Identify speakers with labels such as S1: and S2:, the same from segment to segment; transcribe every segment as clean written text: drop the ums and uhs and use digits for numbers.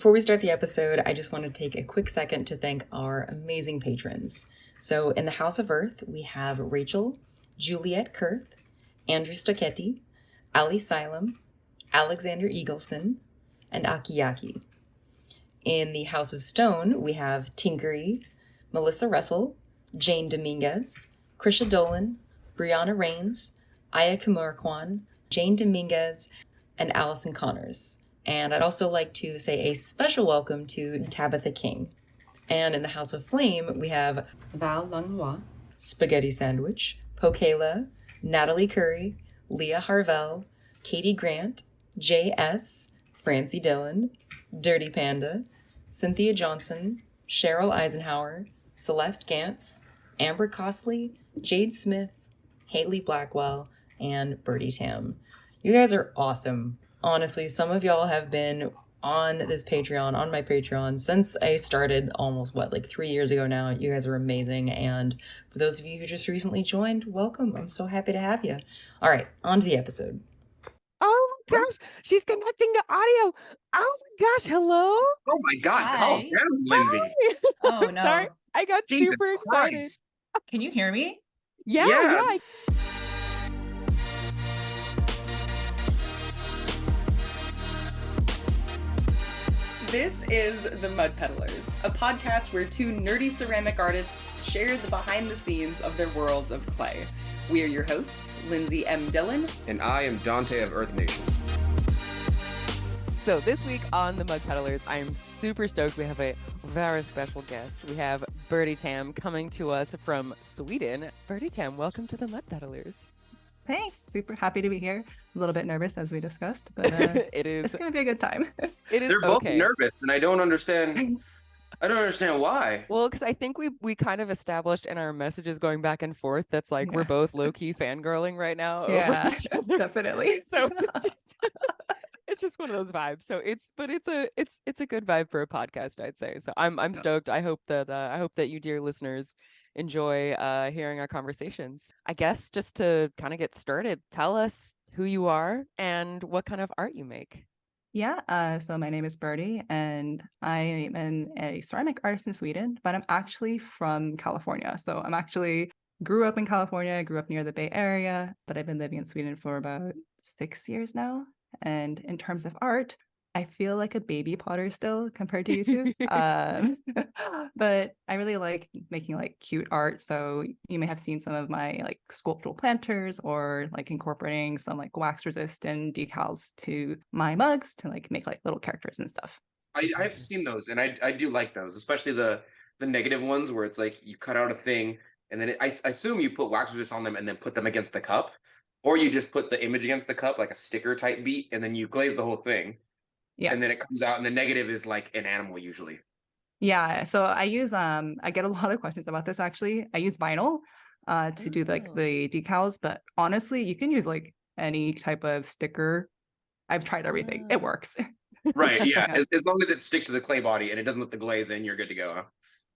S1: Before we start the episode, I just want to take a quick second to thank our amazing patrons. So in the House of Earth, we have Rachel, Juliet Kurth, Andrew Stocchetti, Ali Silem, Alexander Eagleson, and Akiyaki. In the House of Stone, we have Tinkery, Melissa Russell, Jane Dominguez, Krisha Dolan, Brianna Rains, Aya Kimurkwan, Jane Dominguez, and Allison Connors. And I'd also like to say a special welcome to Tabitha King. And in the House of Flame, we have Val Langhua, Spaghetti Sandwich, Pokela, Natalie Curry, Leah Harvell, Katie Grant, J.S., Francie Dillon, Dirty Panda, Cynthia Johnson, Cheryl Eisenhower, Celeste Gantz, Amber Costley, Jade Smith, Haley Blackwell, and Birdie Tam. You guys are awesome. Honestly, some of y'all have been on this Patreon, on my Patreon, since I started almost, 3 years ago now. You guys are amazing. And for those of you who just recently joined, welcome. I'm so happy to have you. All right, on to the episode.
S2: Oh my gosh, she's connecting to audio. Oh my gosh, hello.
S3: Oh my God,
S4: Hi.
S3: calm down, Lindsay.
S4: Oh no.
S2: Sorry, I got
S3: Jesus
S2: super
S3: Christ.
S2: excited.
S4: Can you hear me?
S2: Yeah.
S5: This is The Mud Peddlers, a podcast where two nerdy ceramic artists share the behind the scenes of their worlds of clay. We are your hosts, Lindsey M Dillon.
S3: And I am Donte of Earth Nation.
S2: So this week on The Mud Peddlers, I am super stoked. We have a very special guest. We have Birdie Tam coming to us from Sweden. Birdie Tam, welcome to The Mud Peddlers.
S6: Thanks. Super happy to be here. A little bit nervous, as we discussed, but it's going to be a good time.
S2: It is.
S3: They're both
S2: okay.
S3: nervous, and I don't understand why.
S2: Well, because I think we kind of established in our messages going back and forth that's like we're both low-key fangirling right now over each other.
S6: Definitely.
S2: So it's just one of those vibes. So it's a good vibe for a podcast, I'd say. So I'm stoked. I hope that you dear listeners enjoy hearing our conversations. I guess just to kind of get started, tell us who you are and what kind of art you make.
S6: Yeah, so my name is Birdie, and I am a ceramic artist in Sweden, but I'm actually from California. So I'm actually grew up in California, grew up near the Bay Area, but I've been living in Sweden for about 6 years now. And in terms of art, I feel like a baby potter still compared to you two. But I really like making like cute art. So you may have seen some of my like sculptural planters or like incorporating some like wax resistant decals to my mugs to like make like little characters and stuff.
S3: I've seen those, and I do like those, especially the negative ones where it's like you cut out a thing, and then I assume you put wax resist on them and then put them against the cup, or you just put the image against the cup like a sticker type beat, and then you glaze the whole thing. Yeah. And then it comes out, and the negative is like an animal usually.
S6: Yeah. So I use I get a lot of questions about this actually. I use vinyl to do like the decals, but honestly, you can use like any type of sticker. I've tried everything. It works.
S3: Right. Yeah. As long as it sticks to the clay body and it doesn't let the glaze in, you're good to go, huh?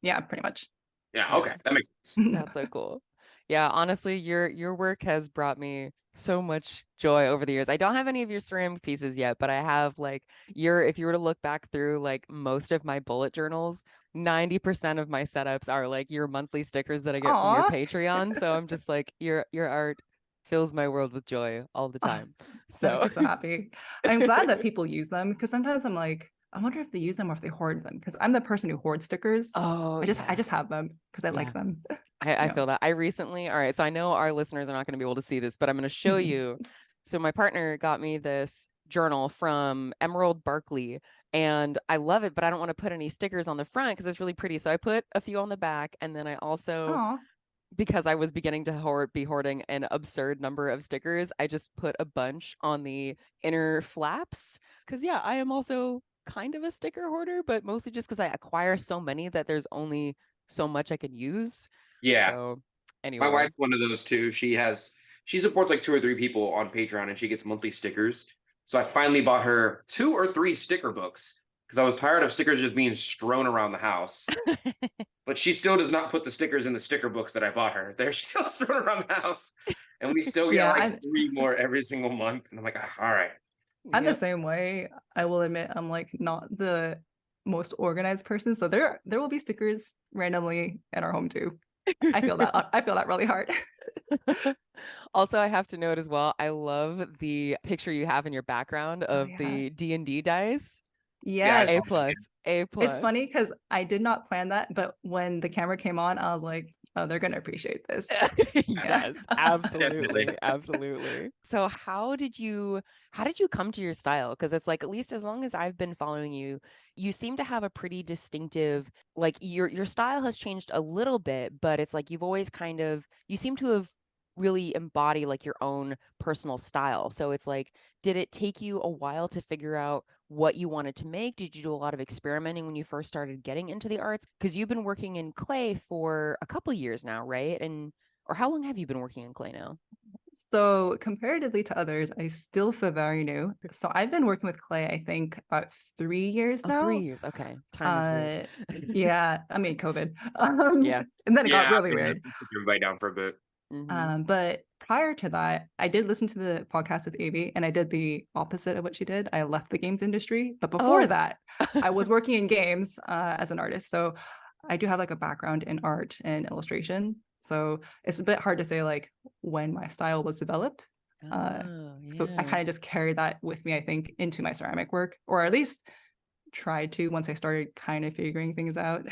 S6: Yeah, pretty much.
S3: Yeah. Okay. That makes sense.
S2: That's so cool. Yeah, honestly, your work has brought me so much joy over the years. I don't have any of your ceramic pieces yet, but I have like if you were to look back through like most of my bullet journals, 90% of my setups are like your monthly stickers that I get from your Patreon. So I'm just like your art fills my world with joy all the time.
S6: So I'm so happy. I'm glad that people use them, because sometimes I'm like, I wonder if they use them or if they hoard them, because I'm the person who hoards stickers.
S2: Oh,
S6: I just have them because I like them.
S2: I feel that. I recently, all right, so I know our listeners are not going to be able to see this, but I'm going to show you. So my partner got me this journal from Emerald Barkley, and I love it, but I don't want to put any stickers on the front because it's really pretty. So I put a few on the back, and then I also, because I was beginning to be hoarding an absurd number of stickers, I just put a bunch on the inner flaps. Because I am also kind of a sticker hoarder, but mostly just because I acquire so many that there's only so much I can use.
S3: Yeah.
S2: So anyway,
S3: my wife's one of those too. She supports like 2 or 3 people on Patreon, and she gets monthly stickers. So I finally bought her 2 or 3 sticker books because I was tired of stickers just being strewn around the house. But she still does not put the stickers in the sticker books that I bought her. They're still strewn around the house, and we still get 3 more every single month. And I'm like, all right.
S6: I'm the same way. I will admit, I'm like not the most organized person. So there will be stickers randomly in our home too. I feel that really hard.
S2: Also, I have to note as well, I love the picture you have in your background
S6: Oh
S2: of
S6: yeah.
S2: the D&D dice.
S3: Yeah, I
S6: Yes.
S3: saw
S2: A plus, A plus.
S6: It's funny because I did not plan that, but when the camera came on, I was like, oh, they're gonna appreciate this.
S2: Yes, absolutely, absolutely. So how did you come to your style? Because it's like, at least as long as I've been following you, you seem to have a pretty distinctive, like your style has changed a little bit, but it's like you've always kind of, you seem to have really embody like your own personal style. So it's like, did it take you a while to figure out what you wanted to make? Did you do a lot of experimenting when you first started getting into the arts? Because you've been working in clay for a couple years now, right? Or how long have you been working in clay now?
S6: So comparatively to others, I still feel very new. So I've been working with clay, I think, about 3 years
S2: Oh,
S6: now.
S2: 3 years. Okay. Time is weird.
S6: Yeah, I mean COVID.
S2: Yeah.
S6: And then it got
S3: Yeah,
S6: really
S3: I've been
S6: weird.
S3: took everybody down for a bit.
S6: But prior to that, I did listen to the podcast with Avi, and I did the opposite of what she did. I left the games industry. But before
S2: Oh.
S6: that, I was working in games as an artist. So I do have like a background in art and illustration. So it's a bit hard to say like when my style was developed. So I kind of just carried that with me, I think, into my ceramic work, or at least tried to once I started kind of figuring things out.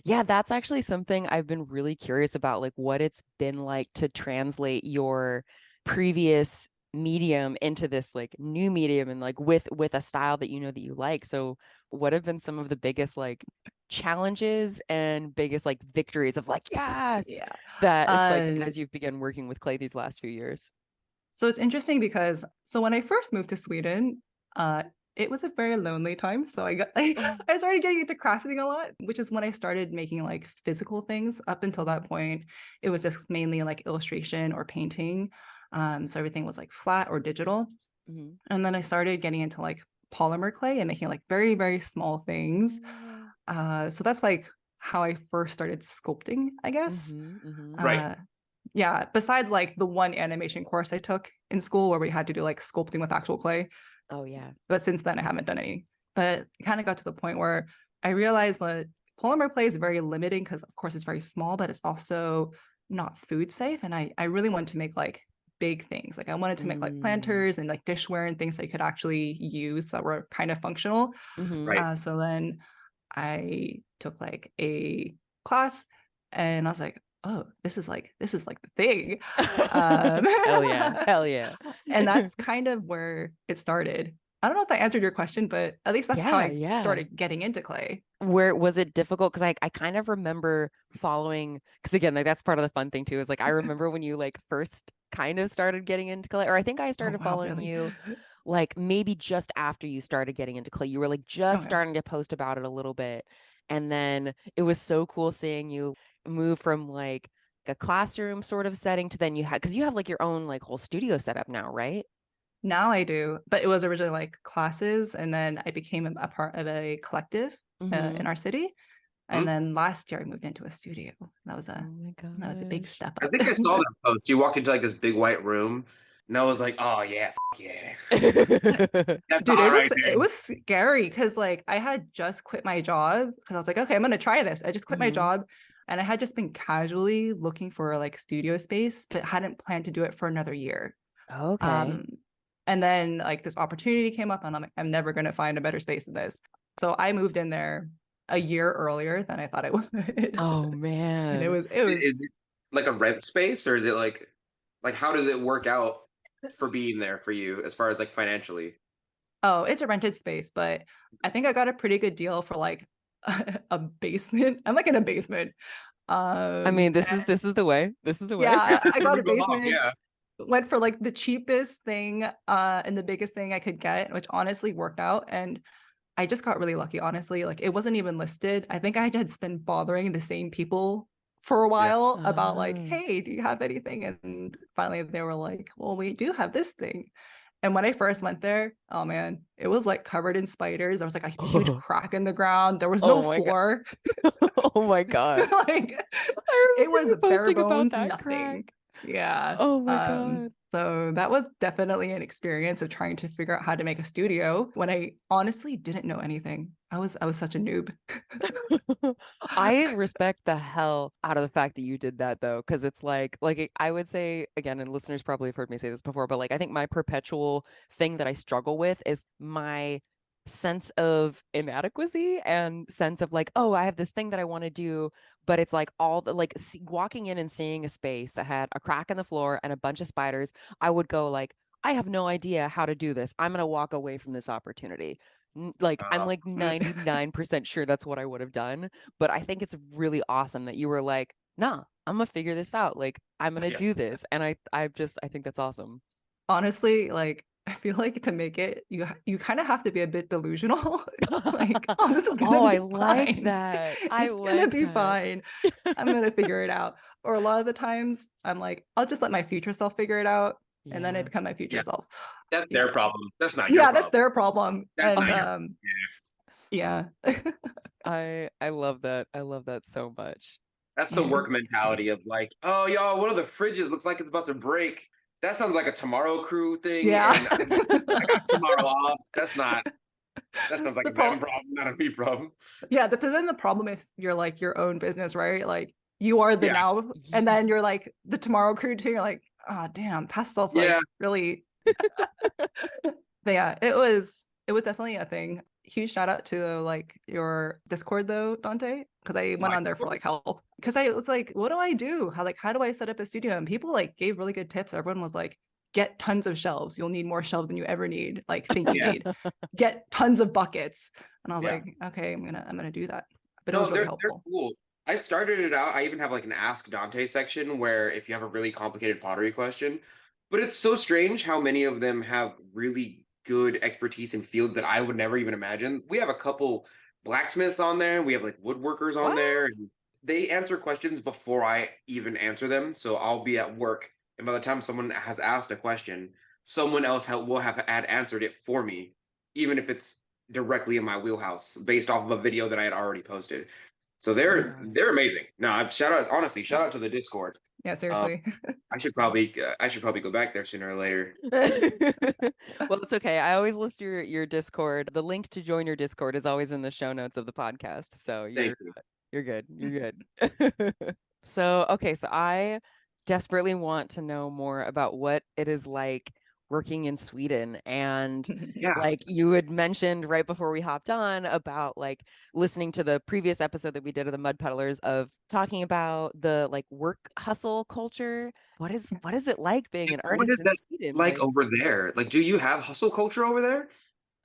S2: Yeah, that's actually something I've been really curious about, like what it's been like to translate your previous medium into this like new medium and like with a style that you know that you like. So what have been some of the biggest like challenges and biggest like victories of like, yes,
S6: Yeah.
S2: that it's like as you've begun working with clay these last few years?
S6: So it's interesting because when I first moved to Sweden, it was a very lonely time. So I started getting into crafting a lot, which is when I started making like physical things. Up until that point, it was just mainly like illustration or painting. So everything was like flat or digital. And then I started getting into like polymer clay and making like very, very small things. So that's like how I first started sculpting, I guess.
S3: Right.
S6: Yeah, besides like the one animation course I took in school where we had to do like sculpting with actual clay.
S2: Oh yeah.
S6: But since then I haven't done any. But it kind of got to the point where I realized that polymer clay is very limiting because of course it's very small, but it's also not food safe. And I really wanted to make like big things. Like I wanted to make like planters and like dishware and things that you could actually use that were kind of functional.
S3: Right.
S6: So then I took like a class and I was like, oh, this is like the thing.
S2: Hell yeah. Hell yeah.
S6: And that's kind of where it started. I don't know if I answered your question, but at least that's how I started getting into clay.
S2: Where was it difficult? Because I kind of remember following, because again, like that's part of the fun thing too, is like I remember when you like first kind of started getting into clay, or I think I started following you like maybe just after you started getting into clay. You were like just starting to post about it a little bit. And then it was so cool seeing you move from like a classroom sort of setting to then you had, because you have like your own like whole studio setup now, right?
S6: Now I do, but it was originally like classes, and then I became a part of a collective in our city. And then last year I moved into a studio. That was a big step up.
S3: I think I saw that post. You walked into like this big white room, and I was like, "Oh yeah, yeah." That's
S6: Dude,
S3: it
S6: was scary because like I had just quit my job because I was like, okay, I'm gonna try this. I just quit my job, and I had just been casually looking for like studio space, but hadn't planned to do it for another year.
S2: Okay.
S6: And then like this opportunity came up, and I'm like, I'm never gonna find a better space than this. So I moved in there a year earlier than I thought I would.
S2: Oh man.
S6: And it was
S3: Is it like a rent space, or is it like how does it work out for being there for you as far as like financially?
S6: Oh, it's a rented space, but I think I got a pretty good deal for like a basement. I'm like in a basement.
S2: I mean, this is the way. This is the way.
S6: Yeah, I got a basement.
S3: Yeah.
S6: Went for like the cheapest thing and the biggest thing I could get, which honestly worked out. And I just got really lucky, honestly. Like it wasn't even listed. I think I had been bothering the same people for a while about like, hey, do you have anything? And finally they were like, well, we do have this thing. And when I first went there, oh man, it was like covered in spiders. There was like a huge crack in the ground. There was no floor.
S2: Oh my God.
S6: Like it was bare bones, nothing. Crack. Yeah.
S2: Oh my God.
S6: So that was definitely an experience of trying to figure out how to make a studio when I honestly didn't know anything. I was such a noob.
S2: I respect the hell out of the fact that you did that though, because it's like I would say again, and listeners probably have heard me say this before, but like I think my perpetual thing that I struggle with is my sense of inadequacy and sense of like, oh, I have this thing that I want to do, but it's like all the like walking in and seeing a space that had a crack in the floor and a bunch of spiders, I would go like, I have no idea how to do this. I'm gonna walk away from this opportunity. Like I'm like 99% sure that's what I would have done, but I think it's really awesome that you were like, nah, I'm gonna figure this out. Like I'm gonna do this, and I think that's awesome.
S6: Honestly, like I feel like to make it, you kind of have to be a bit delusional. Like, oh, this is gonna
S2: Oh,
S6: be
S2: I like
S6: fine.
S2: that. I
S6: It's gonna
S2: like
S6: be
S2: that.
S6: fine. I'm gonna figure it out. Or a lot of the times, I'm like, I'll just let my future self figure it out, and then I
S2: Yeah.
S6: become my future self.
S3: That's
S6: Yeah.
S3: their problem. That's not your
S6: Yeah,
S3: problem.
S6: that's their problem.
S3: That's
S6: And
S3: not your
S6: yeah.
S2: I love that. I love that so much.
S3: That's the
S6: Yeah,
S3: work
S6: it's
S3: mentality of like, oh, y'all, one of the fridges looks like it's about to break. That sounds like a tomorrow crew thing.
S6: Yeah.
S3: And I got tomorrow off. That sounds like
S6: The
S3: a them
S6: prob-
S3: problem, not a me problem.
S6: Yeah, but then the problem if you're like your own business, right? Like you are the
S3: Yeah.
S6: now, and then you're like the tomorrow crew too. You're like, oh damn, past self like
S3: Yeah.
S6: really. But yeah, it was definitely a thing. Huge shout out to like your Discord though, Donte, because I went
S3: My
S6: on there for like help. Because I was like, what do I do? How do I set up a studio? And people like gave really good tips. Everyone was like, get tons of shelves. You'll need more shelves than you ever need, think you
S3: Yeah.
S6: need. Get tons of buckets. And I was
S3: Yeah.
S6: like, okay, I'm gonna do that. But it
S3: No,
S6: was really
S3: they're
S6: helpful.
S3: cool. I started it out. I even have like an Ask Dante section where if you have a really complicated pottery question, but it's so strange how many of them have really good expertise in fields that I would never even imagine. We have a couple blacksmiths on there. We have like woodworkers on there. And they answer questions before I even answer them. So I'll be at work, and by the time someone has asked a question, someone else will have had answered it for me, even if it's directly in my wheelhouse based off of a video that I had already posted. So they're amazing. No, shout out to the Discord.
S6: Yeah, seriously.
S3: I should probably go back there sooner or later.
S2: Well, it's okay. I always list your Discord. The link to join your Discord is always in the show notes of the podcast. So
S3: Thank you.
S2: you're good. You're good. So I desperately want to know more about what it is like working in Sweden. And
S3: Yeah.
S2: like you had mentioned right before we hopped on about like listening to the previous episode that we did of the Mud Peddlers of talking about the like work hustle culture. What is it like being an
S3: What
S2: artist
S3: is
S2: in
S3: that
S2: Sweden?
S3: like over there? Like, do you have hustle culture over there?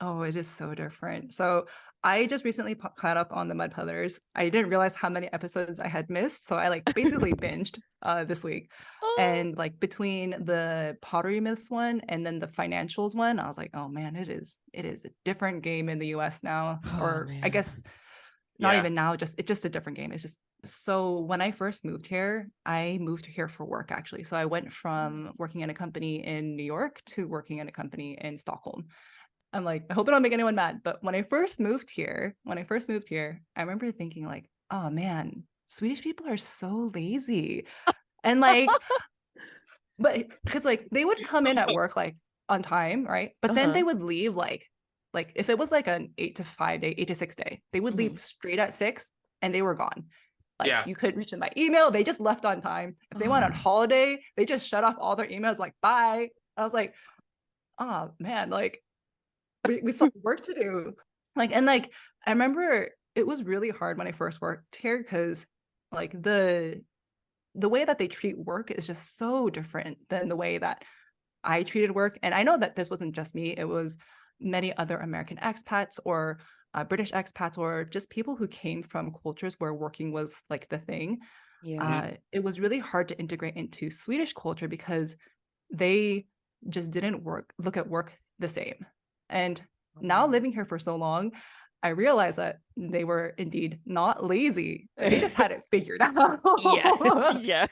S6: Oh, it is so different. So I just recently caught up on the Mud Peddlers. I didn't realize how many episodes I had missed, so I like basically binged this week.
S2: Oh.
S6: And like between the pottery myths one and then the financials one, I was like, oh man, it is a different game in the US now. Or I guess not even now, it's just a different game. It's just so when I first moved here, I moved here for work actually. So I went from working in a company in New York to working in a company in Stockholm. I'm like, I hope I don't make anyone mad. But when I first moved here, I remember thinking like, oh man, Swedish people are so lazy. And like, but because like they would come in at work like on time, right? But then they would leave like if it was like an 8 to 5 day, 8 to 6 day, they would leave straight at 6 and they were gone. Like you could reach them by email. They just left on time. If they went on holiday, they just shut off all their emails like bye. I was like, oh man, like we still have work to do. Like, and like, I remember it was really hard when I first worked here because like the way that they treat work is just so different than the way that I treated work. And I know that this wasn't just me. It was many other American expats or British expats or just people who came from cultures where working was like the thing. It was really hard to integrate into Swedish culture because they just didn't look at work the same. And now living here for so long, I realized that they were indeed not lazy. They just had it figured out.
S2: Yes.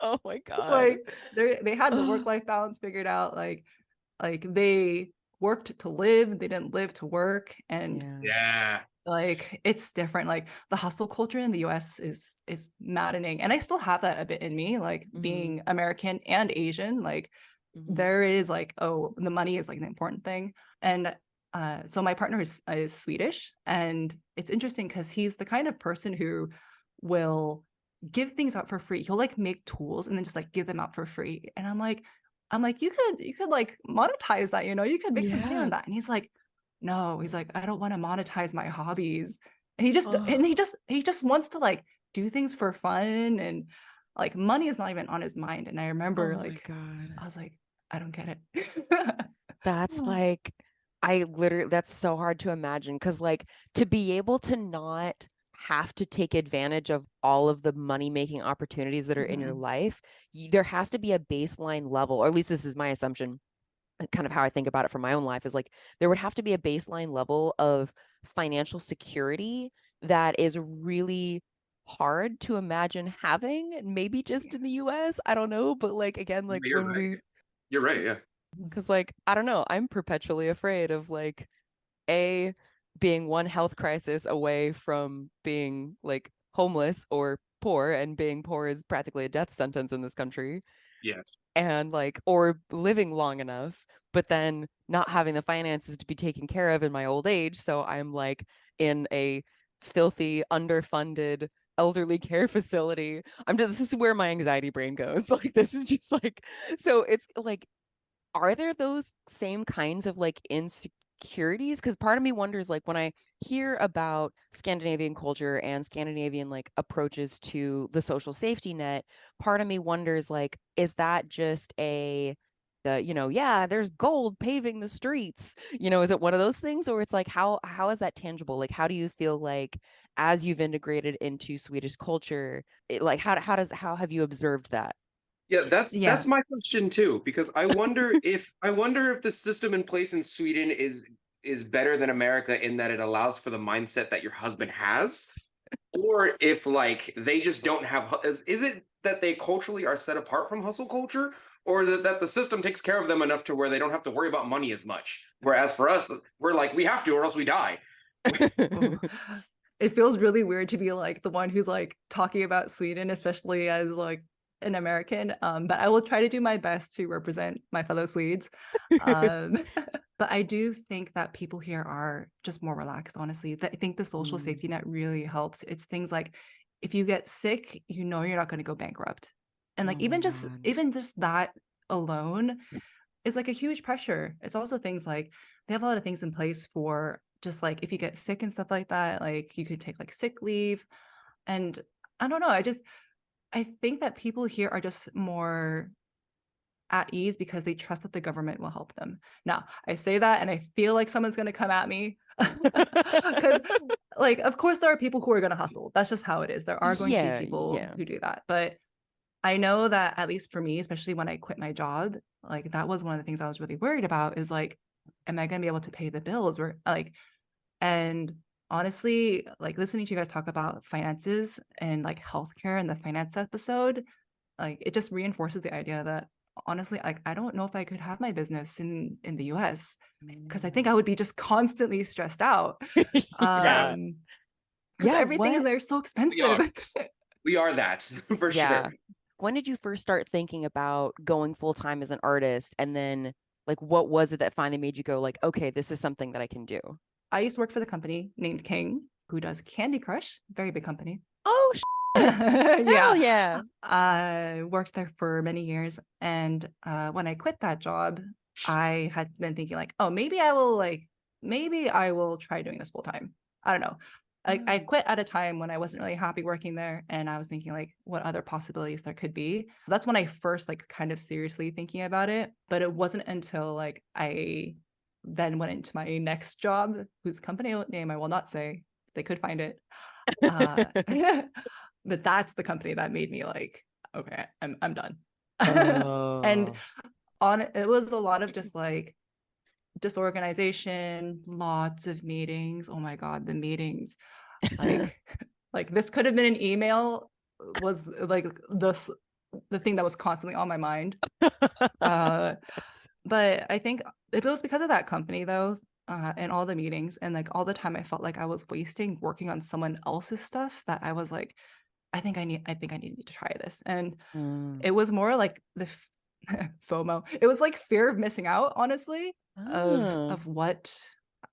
S2: Oh my God.
S6: Like they had the work-life balance figured out. Like they worked to live, they didn't live to work. And like it's different. Like the hustle culture in the US is maddening. And I still have that a bit in me, like being American and Asian. Like there is like, oh, the money is like the important thing. And so my partner is Swedish, and it's interesting because he's the kind of person who will give things out for free. He'll like make tools and then just like give them out for free. And I'm like, you could like monetize that, you could make some money on that. And he's like, no, he's like, I don't want to monetize my hobbies. And he just wants to like do things for fun, and like money is not even on his mind. And I remember
S2: Oh my
S6: like
S2: God.
S6: I was like, I don't get it.
S2: That's like, that's so hard to imagine, because like to be able to not have to take advantage of all of the money-making opportunities that are in your life, there has to be a baseline level, or at least this is my assumption, kind of how I think about it for my own life, is like there would have to be a baseline level of financial security that is really hard to imagine having, maybe just in the US. I don't know, but like again, like
S3: You're
S2: when
S3: right. You're right. Yeah.
S2: because like I don't know, I'm perpetually afraid of like being one health crisis away from being like homeless or poor, and being poor is practically a death sentence in this country,
S3: Yes.
S2: and like, or living long enough but then not having the finances to be taken care of in my old age, so I'm like in a filthy underfunded elderly care facility. This is where my anxiety brain goes. Like this is just like, so it's like, are there those same kinds of like insecurities? Because part of me wonders, like when I hear about Scandinavian culture and Scandinavian like approaches to the social safety net, part of me wonders, like, is that just yeah, there's gold paving the streets, is it one of those things, or it's like, how is that tangible? Like, how do you feel like as you've integrated into Swedish culture, like how have you observed that?
S3: Yeah, that's
S6: Yeah.
S3: my question too, because I wonder if the system in place in Sweden is better than America in that it allows for the mindset that your husband has, or if like they just don't have. Is it that they culturally are set apart from hustle culture, or is it that the system takes care of them enough to where they don't have to worry about money as much? Whereas for us, we're like, we have to, or else we die.
S6: Oh, it feels really weird to be like the one who's like talking about Sweden, especially as like an American. But I will try to do my best to represent my fellow Swedes. Um, but I do think that people here are just more relaxed, honestly. I think the social safety net really helps. It's things like if you get sick, you're not going to go bankrupt. And like
S2: Oh my God.
S6: even just that alone is like a huge pressure. It's also things like they have a lot of things in place for just like if you get sick and stuff like that, like you could take like sick leave. And I don't know, I think that people here are just more at ease because they trust that the government will help them. Now, I say that and I feel like someone's going to come at me because like of course there are people who are going to hustle. That's just how it is. There are going to be people who do that. But I know that at least for me, especially when I quit my job, like that was one of the things I was really worried about is like, am I going to be able to pay the bills? And honestly, like listening to you guys talk about finances and like healthcare in the finance episode, like it just reinforces the idea that honestly, like I don't know if I could have my business in the US because I think I would be just constantly stressed out.
S2: Yeah.
S6: Because
S2: Yeah,
S6: everything
S2: what?
S6: is there so expensive.
S3: We are that for
S2: Yeah.
S3: sure.
S2: When did you first start thinking about going full time as an artist? And then like what was it that finally made you go like, okay, this is something that I can do?
S6: I used to work for the company named King, who does Candy Crush, very big company.
S2: Oh,
S6: Yeah.
S2: hell yeah.
S6: I worked there for many years. And when I quit that job, I had been thinking like, oh, maybe I will try doing this full time. I don't know. I quit at a time when I wasn't really happy working there. And I was thinking like what other possibilities there could be. That's when I first like kind of seriously thinking about it. But it wasn't until like I then went into my next job, whose company name I will not say. They could find it. But that's the company that made me like, okay, I'm done. And it was a lot of just like disorganization, lots of meetings. Oh my God, the meetings. Like like this could have been an email was like the thing that was constantly on my mind. But I think it was because of that company though, and all the meetings and like all the time I felt like I was wasting working on someone else's stuff that I was like, I think I need to try this. And it was more like FOMO. It was like fear of missing out, honestly,
S2: Oh.
S6: of what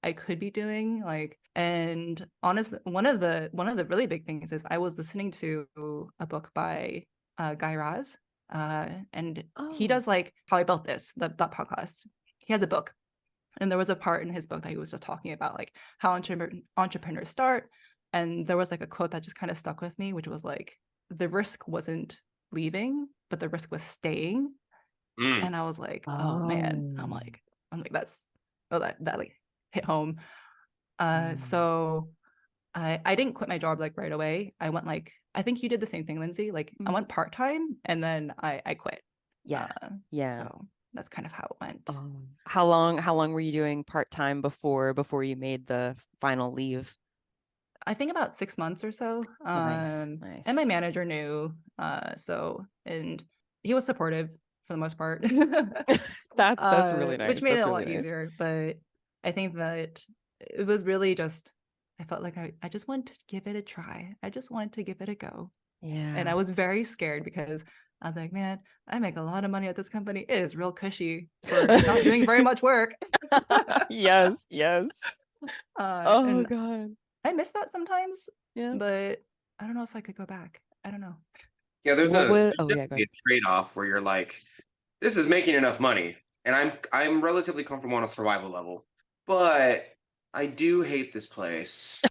S6: I could be doing. Like, and honestly, one of the really big things is I was listening to a book by Guy Raz, and he
S2: Oh.
S6: does like How I Built This, that podcast. He has a book, and there was a part in his book that he was just talking about like how entrepreneurs start, and there was like a quote that just kind of stuck with me, which was like, the risk wasn't leaving, but the risk was staying.
S3: Mm.
S6: And I was like, oh man, I'm like that's, oh, that like hit home. So I didn't quit my job like right away. I went like, I think you did the same thing, Lindsay. Like I went part-time and then I quit.
S2: Yeah. Yeah.
S6: So that's kind of how it went.
S2: How long were you doing part-time before you made the final leave?
S6: I think about 6 months or so.
S2: Nice.
S6: And my manager knew. So, and he was supportive for the most part.
S2: That's really nice.
S6: Which made
S2: That's
S6: it a
S2: really
S6: lot
S2: nice.
S6: easier. But I think that it was really just, I felt like I just wanted to give it a try. I just wanted to give it a go.
S2: Yeah.
S6: And I was very scared because I was like, man, I make a lot of money at this company. It is real cushy for not doing very much work.
S2: Yes. Oh
S6: And
S2: God.
S6: I miss that sometimes,
S2: Yeah.
S6: but I don't know if I could go back. I don't know.
S3: Yeah, there's
S2: What was-
S3: definitely a trade-off where you're like, this is making enough money, and I'm relatively comfortable on a survival level, but I do hate this place.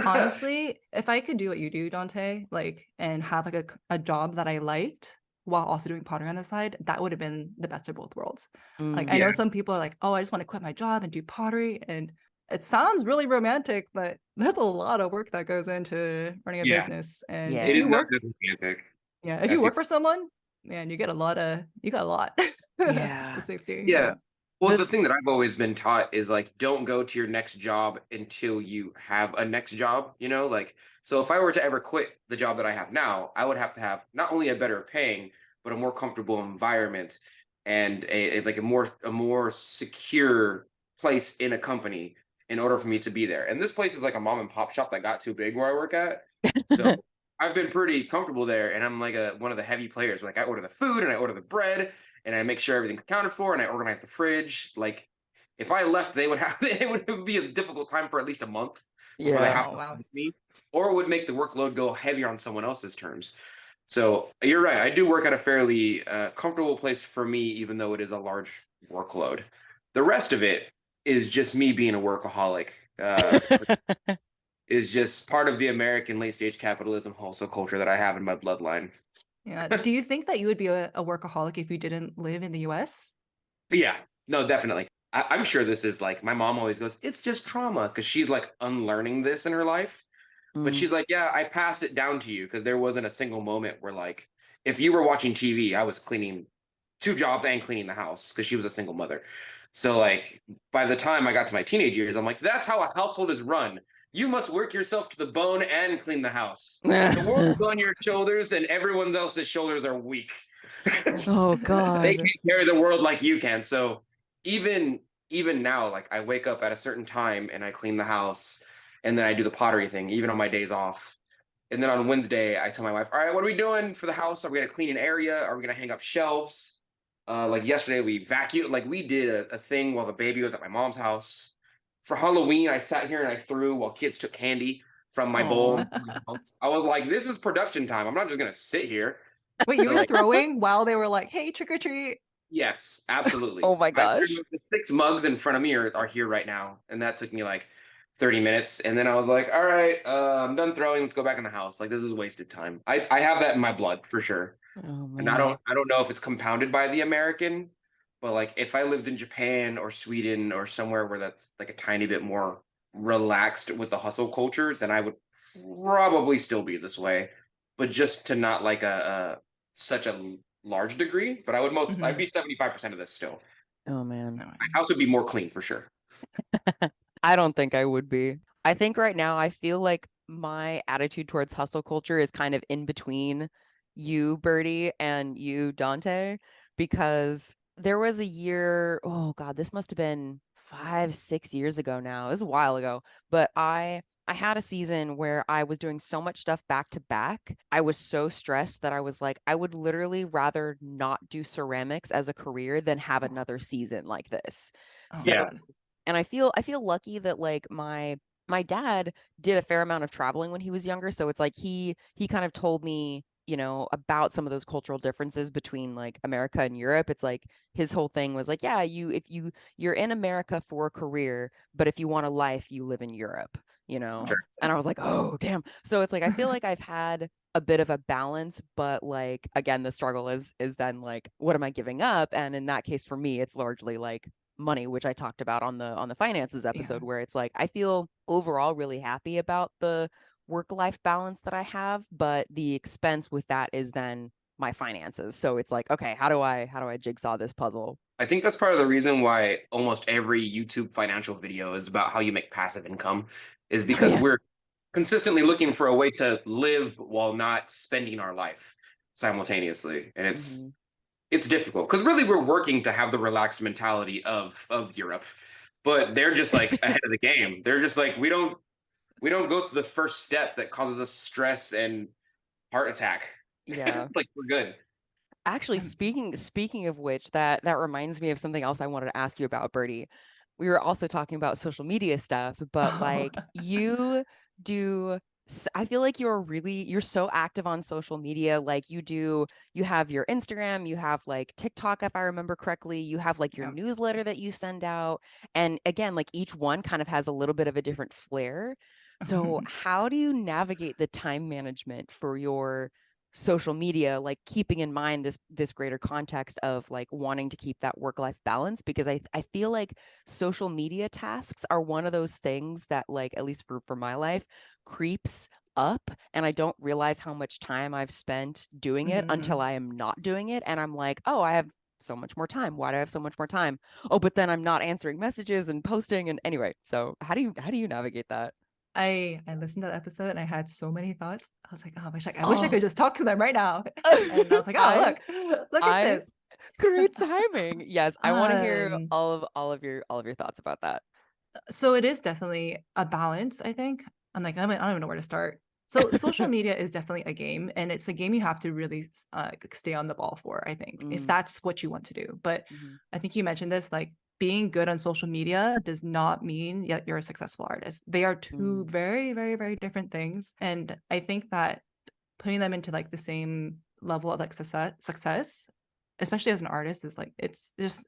S6: Honestly, if I could do what you do, Dante, like, and have like a job that I liked while also doing pottery on the side, that would have been the best of both worlds. Like, I know
S3: Yeah.
S6: some people are like, oh, I just want to quit my job and do pottery. And it sounds really romantic, but there's a lot of work that goes into running a
S3: Yeah.
S6: business. And
S2: Yeah.
S6: if
S3: It is
S6: you
S3: not
S6: work,
S3: good romantic.
S6: yeah, if you work for someone, man, you got a lot.
S2: Yeah.
S6: The safety.
S3: Yeah. Well,
S2: The-
S3: the thing that I've always been taught is like, don't go to your next job until you have a next job, you know? Like, so if I were to ever quit the job that I have now, I would have to have not only a better paying, but a more comfortable environment and a more secure place in a company in order for me to be there. And this place is like a mom and pop shop that got too big where I work at. So I've been pretty comfortable there, and I'm like one of the heavy players. Like I order the food and I order the bread and I make sure everything's accounted for and I organize the fridge. Like if I left, it would be a difficult time for at least a month before they have
S6: Oh,
S3: to
S6: wow.
S3: help me, or it would make the workload go heavier on someone else's terms. So you're right. I do work at a fairly comfortable place for me, even though it is a large workload. The rest of it is just me being a workaholic. Is just part of the American late stage capitalism hustle culture that I have in my bloodline.
S6: Yeah. Do you think that you would be a workaholic if you didn't live in the US?
S3: Yeah, no, definitely. I'm sure this is like, my mom always goes, it's just trauma, because she's like unlearning this in her life. But she's like, yeah, I passed it down to you, because there wasn't a single moment where like, if you were watching TV, I was cleaning 2 jobs and cleaning the house, because she was a single mother. So like, by the time I got to my teenage years, I'm like, that's how a household is run. You must work yourself to the bone and clean the house. The world is on your shoulders, and everyone else's shoulders are weak.
S2: Oh God.
S3: They can't carry the world like you can. So even now, like I wake up at a certain time and I clean the house, and then I do the pottery thing, even on my days off. And then on Wednesday, I tell my wife, all right, what are we doing for the house? Are we gonna clean an area? Are we gonna hang up shelves? Like yesterday, we vacuumed. Like we did a thing while the baby was at my mom's house. For Halloween, I sat here and I threw while kids took candy from my bowl. I was like, this is production time. I'm not just gonna sit here.
S6: Wait, you
S3: So,
S6: were
S3: like,
S6: throwing while they were like, hey, trick or treat.
S3: yes, absolutely.
S2: Oh my gosh.
S3: The 6 mugs in front of me are here right now, and that took me like 30 minutes. And then I was like, all right, I'm done throwing. Let's go back in the house. Like this is wasted time. I have that in my blood for sure.
S2: Oh,
S3: And I don't know if it's compounded by the American, but like if I lived in Japan or Sweden or somewhere where that's like a tiny bit more relaxed with the hustle culture, then I would probably still be this way, but just to not like such a large degree. But I would I'd be 75% of this still.
S2: Oh man.
S3: My house would be more clean for sure.
S2: I don't think I would be. I think right now I feel like my attitude towards hustle culture is kind of in between you, Birdie, and you, Donte, because there was a year, oh God, this must have been 5-6 years ago now. It was a while ago, but I I had a season where I was doing so much stuff back to back. I was so stressed that I was like, I would literally rather not do ceramics as a career than have another season like this.
S6: Oh
S2: So,
S6: my
S3: Yeah.
S6: God.
S2: and I feel lucky that like my dad did a fair amount of traveling when he was younger. So it's like he kind of told me, you know, about some of those cultural differences between like America and Europe. It's like his whole thing was like, yeah, you're in America for a career, but if you want a life, you live in Europe, you know?
S3: Sure.
S2: And I was like, oh, damn. So it's like I feel like I've had a bit of a balance, but like again, the struggle is then like, what am I giving up? And in that case, for me, it's largely like money, which I talked about on the finances episode,
S6: Yeah.
S2: where it's like I feel overall really happy about the work-life balance that I have, but the expense with that is then my finances. So it's like, okay, how do I jigsaw this puzzle?
S3: I think that's part of the reason why almost every YouTube financial video is about how you make passive income, is because
S2: Yeah.
S3: we're consistently looking for a way to live while not spending our life simultaneously. And
S2: Mhm.
S3: it's difficult because really we're working to have the relaxed mentality of Europe, but they're just like ahead of the game. They're just like, we don't go to the first step that causes us stress and heart attack.
S2: Yeah.
S3: Like we're good.
S2: Actually,
S6: Um,
S2: speaking of which, that reminds me of something else I wanted to ask you about, Birdie. We were also talking about social media stuff, but
S6: Oh.
S2: like you do, I feel like you're so active on social media. Like you have your Instagram, you have like TikTok, if I remember correctly, you have like your
S6: Yeah.
S2: newsletter that you send out. And again, like each one kind of has a little bit of a different flair. So how do you navigate the time management for your social media, like keeping in mind this greater context of like wanting to keep that work-life balance? Because I feel like social media tasks are one of those things that, like, at least for my life, creeps up, and I don't realize how much time I've spent doing it until I am not doing it, and I'm like, oh, I have so much more time. Why do I have so much more time? Oh, but then I'm not answering messages and posting. And anyway, so how do you navigate that?
S6: I listened to the episode and I had so many thoughts. I was like, oh, I wish I
S2: Oh,
S6: could just talk to them right now. And I was like, oh,
S2: I
S6: look at
S2: I
S6: this.
S2: great timing. Yes, I want to hear
S6: Um,
S2: all of your thoughts about that.
S6: so it is definitely a balance, I think. I'm like, I don't even know where to start. So social media is definitely a game, and it's a game you have to really stay on the ball for, I think, if
S2: Mm,
S6: that's what you want to do. But
S2: mhm,
S6: I think you mentioned this, like being good on social media does not mean yet you're a successful artist. They are two
S2: mm,
S6: very, very, very different things. And I think that putting them into like the same level of like success, especially as an artist, is like it's just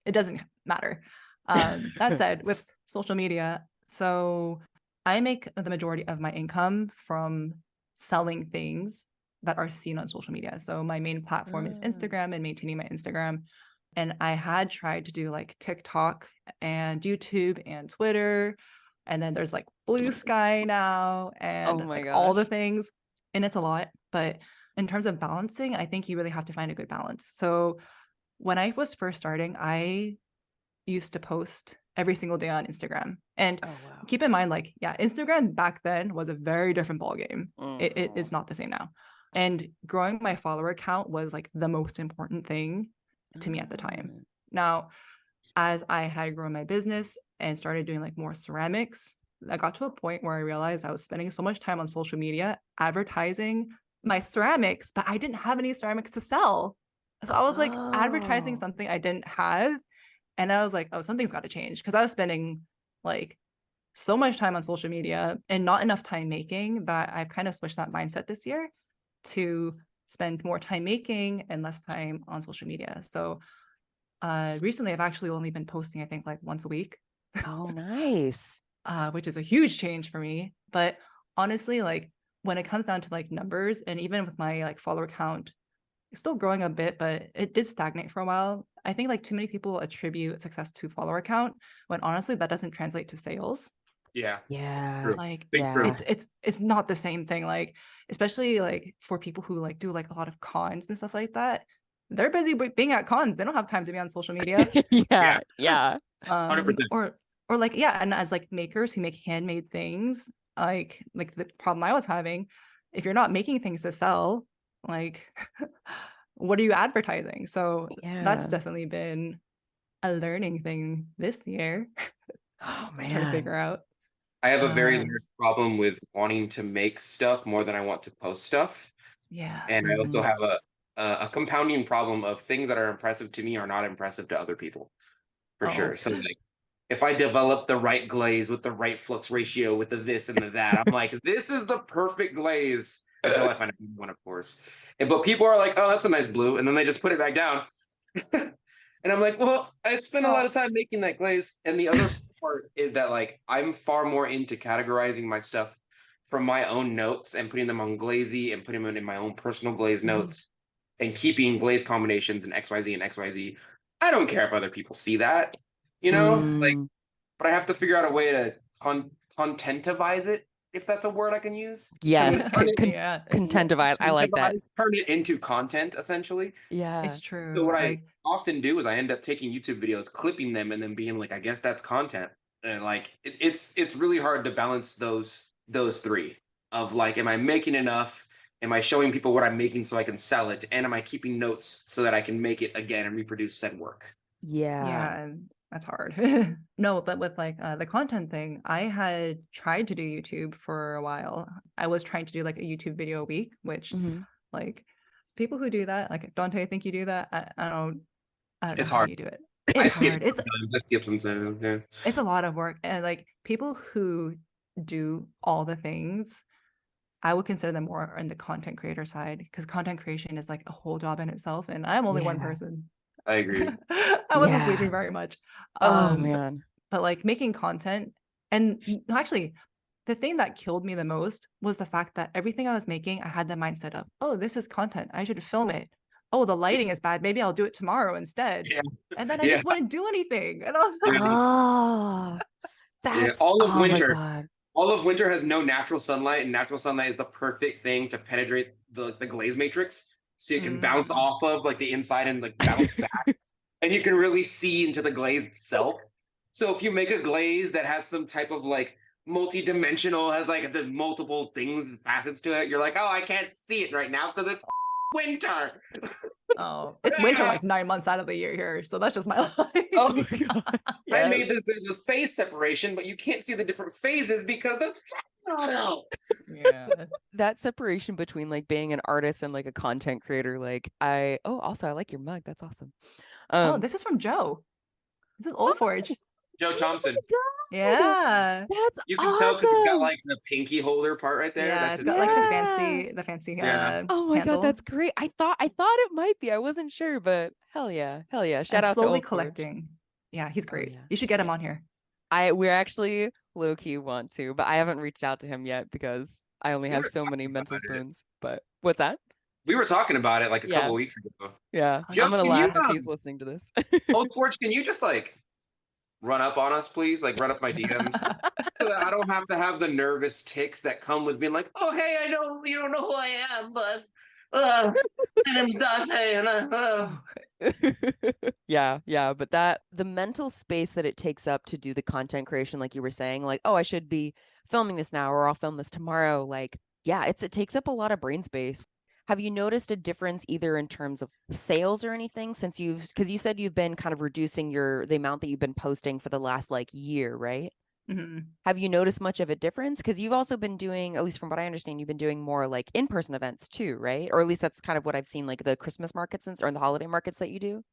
S6: it doesn't matter. That said, with social media, so I make the majority of my income from selling things that are seen on social media. So my main platform is
S2: Ah.
S6: Instagram and maintaining my Instagram. And I had tried to do like TikTok and YouTube and Twitter. And then there's like Blue Sky now
S2: Oh
S6: and
S2: my
S6: like all the
S2: gosh.
S6: things. And it's a lot. But in terms of balancing, I think you really have to find a good balance. So when I was first starting, I used to post every single day on Instagram. And
S2: Oh wow.
S6: keep in mind, like, yeah, Instagram back then was a very different ballgame. It
S2: Mhm.
S6: is not the same now. And growing my follower count was like the most important thing to me at the time.
S2: Ah.
S6: Now, as I had grown my business and started doing like more ceramics, I got to a point where I realized I was spending so much time on social media advertising my ceramics, but I didn't have any ceramics to sell. So I was like advertising
S2: Oh.
S6: something I didn't have. And I was like, oh, something's got to change because I was spending like so much time on social media and not enough time making that I've kind of switched that mindset this year to spend more time making and less time on social media. So recently I've actually only been posting, I think, like once a week,
S2: Oh, nice.
S6: which is a huge change for me. But honestly, like when it comes down to like numbers and even with my like follower count, it's still growing a bit, but it did stagnate for a while. I think like too many people attribute success to follower count when honestly that doesn't translate to sales.
S3: Yeah,
S2: Yeah.
S3: true.
S6: Like
S3: Big true.
S2: Yeah.
S6: it's not the same thing. Like especially like for people who like do like a lot of cons and stuff like that. They're busy being at cons. They don't have time to be on social media.
S3: Yeah,
S2: Yeah. Yeah.
S3: 100%.
S6: Or like yeah, and as like makers who make handmade things, like the problem I was having, if you're not making things to sell, like what are you advertising? So that's
S2: Yeah.
S6: definitely been a learning thing this year
S2: Oh
S6: to try to
S2: man.
S6: figure out.
S3: I have a very
S6: Uh,
S3: large problem with wanting to make stuff more than I want to post stuff.
S6: yeah.
S3: And I also
S2: Mhm.
S3: have a compounding problem of things that are impressive to me are not impressive to other people, for sure.
S6: Oh.
S3: So like if I develop the right glaze with the right flux ratio with the this and the that, I'm like, this is the perfect glaze until I find a good one, of course. But people are like, oh, that's a nice blue, and then they just put it back down. And I'm like, well, I spent a lot of time making that glaze. And the other part is that like I'm far more into categorizing my stuff from my own notes and putting them on Glazy and putting them in my own personal glaze notes and keeping glaze combinations and XYZ and XYZ. I don't care if other people see that, like,
S2: Mm.
S3: but I have to figure out a way to contentivize it, if that's a word I can use.
S2: Yes,
S3: Turn it,
S6: Yeah.
S2: contentivize. I like that.
S3: turn it into content, essentially.
S2: Yeah.
S6: It's true.
S3: So what I
S6: Like,
S3: often do is I end up taking YouTube videos, clipping them, and then being like, I guess that's content. And like it's really hard to balance those three of like, am I making enough? Am I showing people what I'm making so I can sell it? And am I keeping notes so that I can make it again and reproduce said work?
S2: Yeah.
S6: and that's hard. No, but with like the content thing, I had tried to do YouTube for a while. I was trying to do like a YouTube video a week, which
S2: Mhm.
S6: like people who do that, like Dante, I think you do that. I don't know
S3: It's
S6: how
S3: hard.
S6: you do it.
S3: I
S6: It's
S3: skip
S6: hard.
S3: sometimes. I skip sometimes. Yeah.
S6: It's a lot of work, and like people who do all the things, I would consider them more on the content creator side, because content creation is like a whole job in itself, and I'm only one
S2: Yeah.
S6: person.
S3: I agree.
S6: I wasn't sleeping
S2: Yeah.
S6: very much.
S2: Oh
S6: But,
S2: man.
S6: but like making content, and actually, the thing that killed me the most was the fact that everything I was making, I had the mindset of, oh, this is content. I should film it. Oh, the lighting is bad. Maybe I'll do it tomorrow instead.
S3: Yeah.
S6: And then I
S3: Yeah.
S6: just wouldn't do anything. And I was
S3: Dude.
S2: Oh,
S3: Yeah.
S2: that's
S3: All of
S2: oh my
S3: winter.
S2: God.
S3: All of winter has no natural sunlight, and natural sunlight is the perfect thing to penetrate the glaze matrix, so you can bounce off of like the inside and like bounce back, and you can really see into the glaze itself. So if you make a glaze that has some type of like multi-dimensional, has like the multiple things, facets to it, you're like, oh, I can't see it right now because it's winter.
S6: oh, it's winter like 9 months out of the year here. So that's just my life.
S2: Oh my God.
S3: I made
S2: Yes.
S3: this there's a phase separation, but you can't see the different phases because the sun's not out.
S6: Yeah.
S2: That separation between like being an artist and like a content creator, like also I like your mug. That's awesome.
S6: Oh, this is from Joe. This is Old Forge.
S3: Joe Thompson.
S6: Yeah.
S2: That's
S3: You can tell because it's got
S2: awesome.
S3: like the pinky holder part right there.
S6: Yeah,
S3: That's
S6: it's
S3: his
S6: got like the
S2: Yeah.
S6: fancy
S3: Yeah.
S2: Oh my God,
S6: handle.
S2: that's great. I thought it might be. I wasn't sure, but hell yeah. Shout
S6: I'm
S2: out to
S6: slowly
S2: Old Forge.
S6: collecting. Yeah, he's
S2: Oh,
S6: great.
S2: yeah.
S6: You should get him on here.
S2: We're actually low key want to, but I haven't reached out to him yet because I only
S3: We
S2: have
S3: were
S2: so many
S3: talking
S2: mental
S3: about it.
S2: spoons. But what's that?
S3: We were talking about it like a
S2: Yeah.
S3: couple weeks ago.
S2: Yeah,
S6: Oh,
S3: Joe,
S2: I'm gonna
S3: can you,
S2: laugh if he's listening to this.
S3: Old Forge, can you just like run up on us, please? Like run up my DMs. So that I don't have to have the nervous tics that come with being like, oh, hey, I know you don't know who I am, but my name's Donte, and
S2: Yeah, but the mental space that it takes up to do the content creation, like you were saying, like, oh, I should be filming this now or I'll film this tomorrow. Like, yeah, it takes up a lot of brain space. Have you noticed a difference either in terms of sales or anything since because you said you've been kind of reducing the amount that you've been posting for the last like year, right?
S6: Mhm.
S2: Have you noticed much of a difference? Because you've also been doing, at least from what I understand, you've been doing more like in-person events too, right? Or at least that's kind of what I've seen, like the Christmas markets or the holiday markets that you do.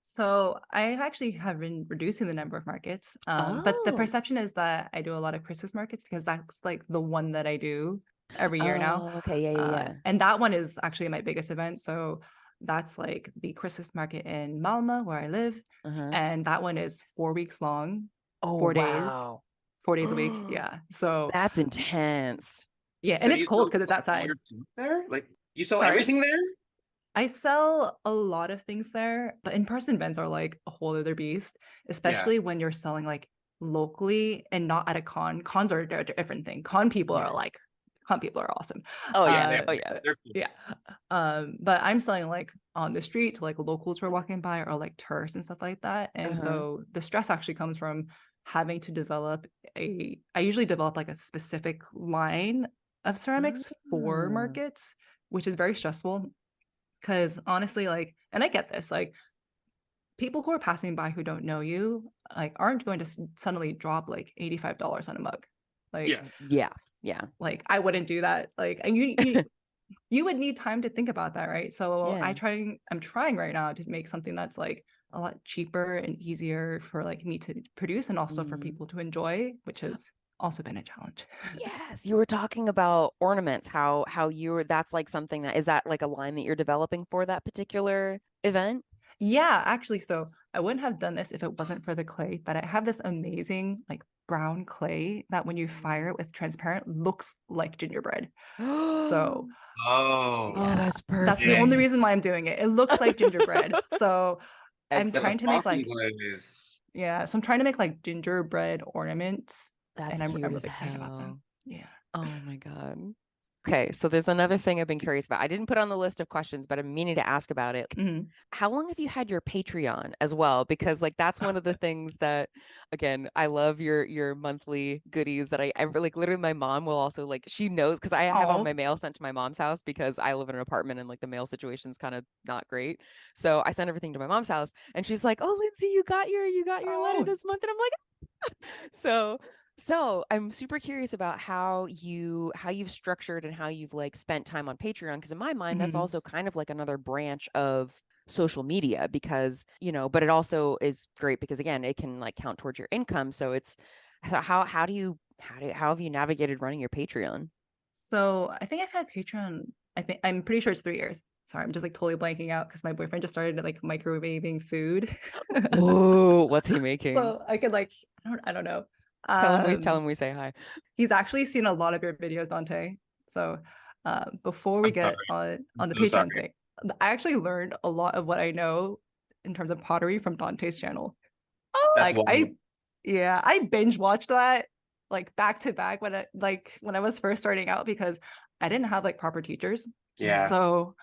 S6: So I actually have been reducing the number of markets. But the
S2: Oh.
S6: perception is that I do a lot of Christmas markets because that's like the one that I do every year now.
S2: Oh, okay, yeah.
S6: And that one is actually my biggest event. So that's like the Christmas market in Malmö, where I live.
S2: Uh-huh.
S6: And that one is 4 weeks long,
S2: Oh,
S6: 4 days,
S2: wow.
S6: 4 days a week. Yeah. So
S2: That's intense.
S6: yeah,
S3: So
S6: and
S3: do
S6: it's
S3: you
S6: cold
S3: sell
S6: because it's
S3: all
S6: outside.
S3: your stuff there? Like you sell
S6: Sorry?
S3: everything there?
S6: I sell a lot of things there, but in-person events are like a whole other beast, especially when you're selling like locally and not at a con. Cons are a different thing. Con people are awesome.
S2: Oh yeah.
S3: Yeah,
S2: Oh yeah.
S3: they're cool.
S6: Yeah. But I'm selling like on the street to like locals who are walking by or like tourists and stuff like that. And
S2: Uh-huh.
S6: so the stress actually comes from having to I usually develop like a specific line of ceramics for
S2: Ah.
S6: markets, which is very stressful. Because honestly, like, and I get this, like, people who are passing by who don't know you, like, aren't going to suddenly drop like $85 on a mug. Like,
S3: Yeah.
S6: like I wouldn't do that. Like, and you would need time to think about that, right? So
S2: Yeah.
S6: I'm trying right now to make something that's like a lot cheaper and easier for like me to produce and also for
S2: Mhm.
S6: people to enjoy, which has also been a challenge.
S2: Yes, you were talking about ornaments, how that's like something that is that like a line that you're developing for that particular event?
S6: Yeah, actually, so I wouldn't have done this if it wasn't for the clay, but I have this amazing like brown clay that when you fire it with transparent looks like gingerbread. So
S3: Oh,
S2: Oh,
S6: yeah,
S2: that's
S6: that's the only reason why
S2: perfect.
S6: I'm doing it. It looks like gingerbread. So I'm
S3: but the
S6: trying to make
S3: frosting
S6: like,
S3: glaze.
S6: yeah, so I'm trying to make like gingerbread ornaments
S2: That's
S6: and I'm
S2: cute as
S6: really excited about them.
S2: hell.
S6: Yeah.
S2: Oh my God. Okay, so there's another thing I've been curious about. I didn't put on the list of questions, but I'm meaning to ask about it.
S6: Mhm.
S2: How long have you had your Patreon as well? Because like that's one of the things that, again, I love your monthly goodies that I like literally my mom will also like she knows because I have all
S6: Oh.
S2: my mail sent to my mom's house because I live in an apartment and like the mail situation's kind of not great. So I send everything to my mom's house and she's like, "Oh, Lindsay, you got your letter
S6: Oh.
S2: this month." And I'm like, so I'm super curious about how you've structured and how you've like spent time on Patreon because in my mind that's
S6: Mhm.
S2: also kind of like another branch of social media because but it also is great because again it can like count towards your income. So it's so how have you navigated running your Patreon?
S6: So I think I've had Patreon, I'm pretty sure it's 3 years. Sorry, I'm just like totally blanking out because my boyfriend just started like microwaving food.
S2: Oh, what's he making?
S6: So I could like, I don't know.
S2: Tell him we say hi.
S6: He's actually seen a lot of your videos, Dante. So before we
S3: I'm sorry.
S6: get on the
S3: I'm so
S6: Patreon
S3: sorry.
S6: thing, I actually learned a lot of what I know in terms of pottery from Dante's channel.
S3: That's
S6: Like
S3: wild.
S6: I binge watched that like back to back when I was first starting out because I didn't have like proper teachers.
S3: Yeah.
S6: So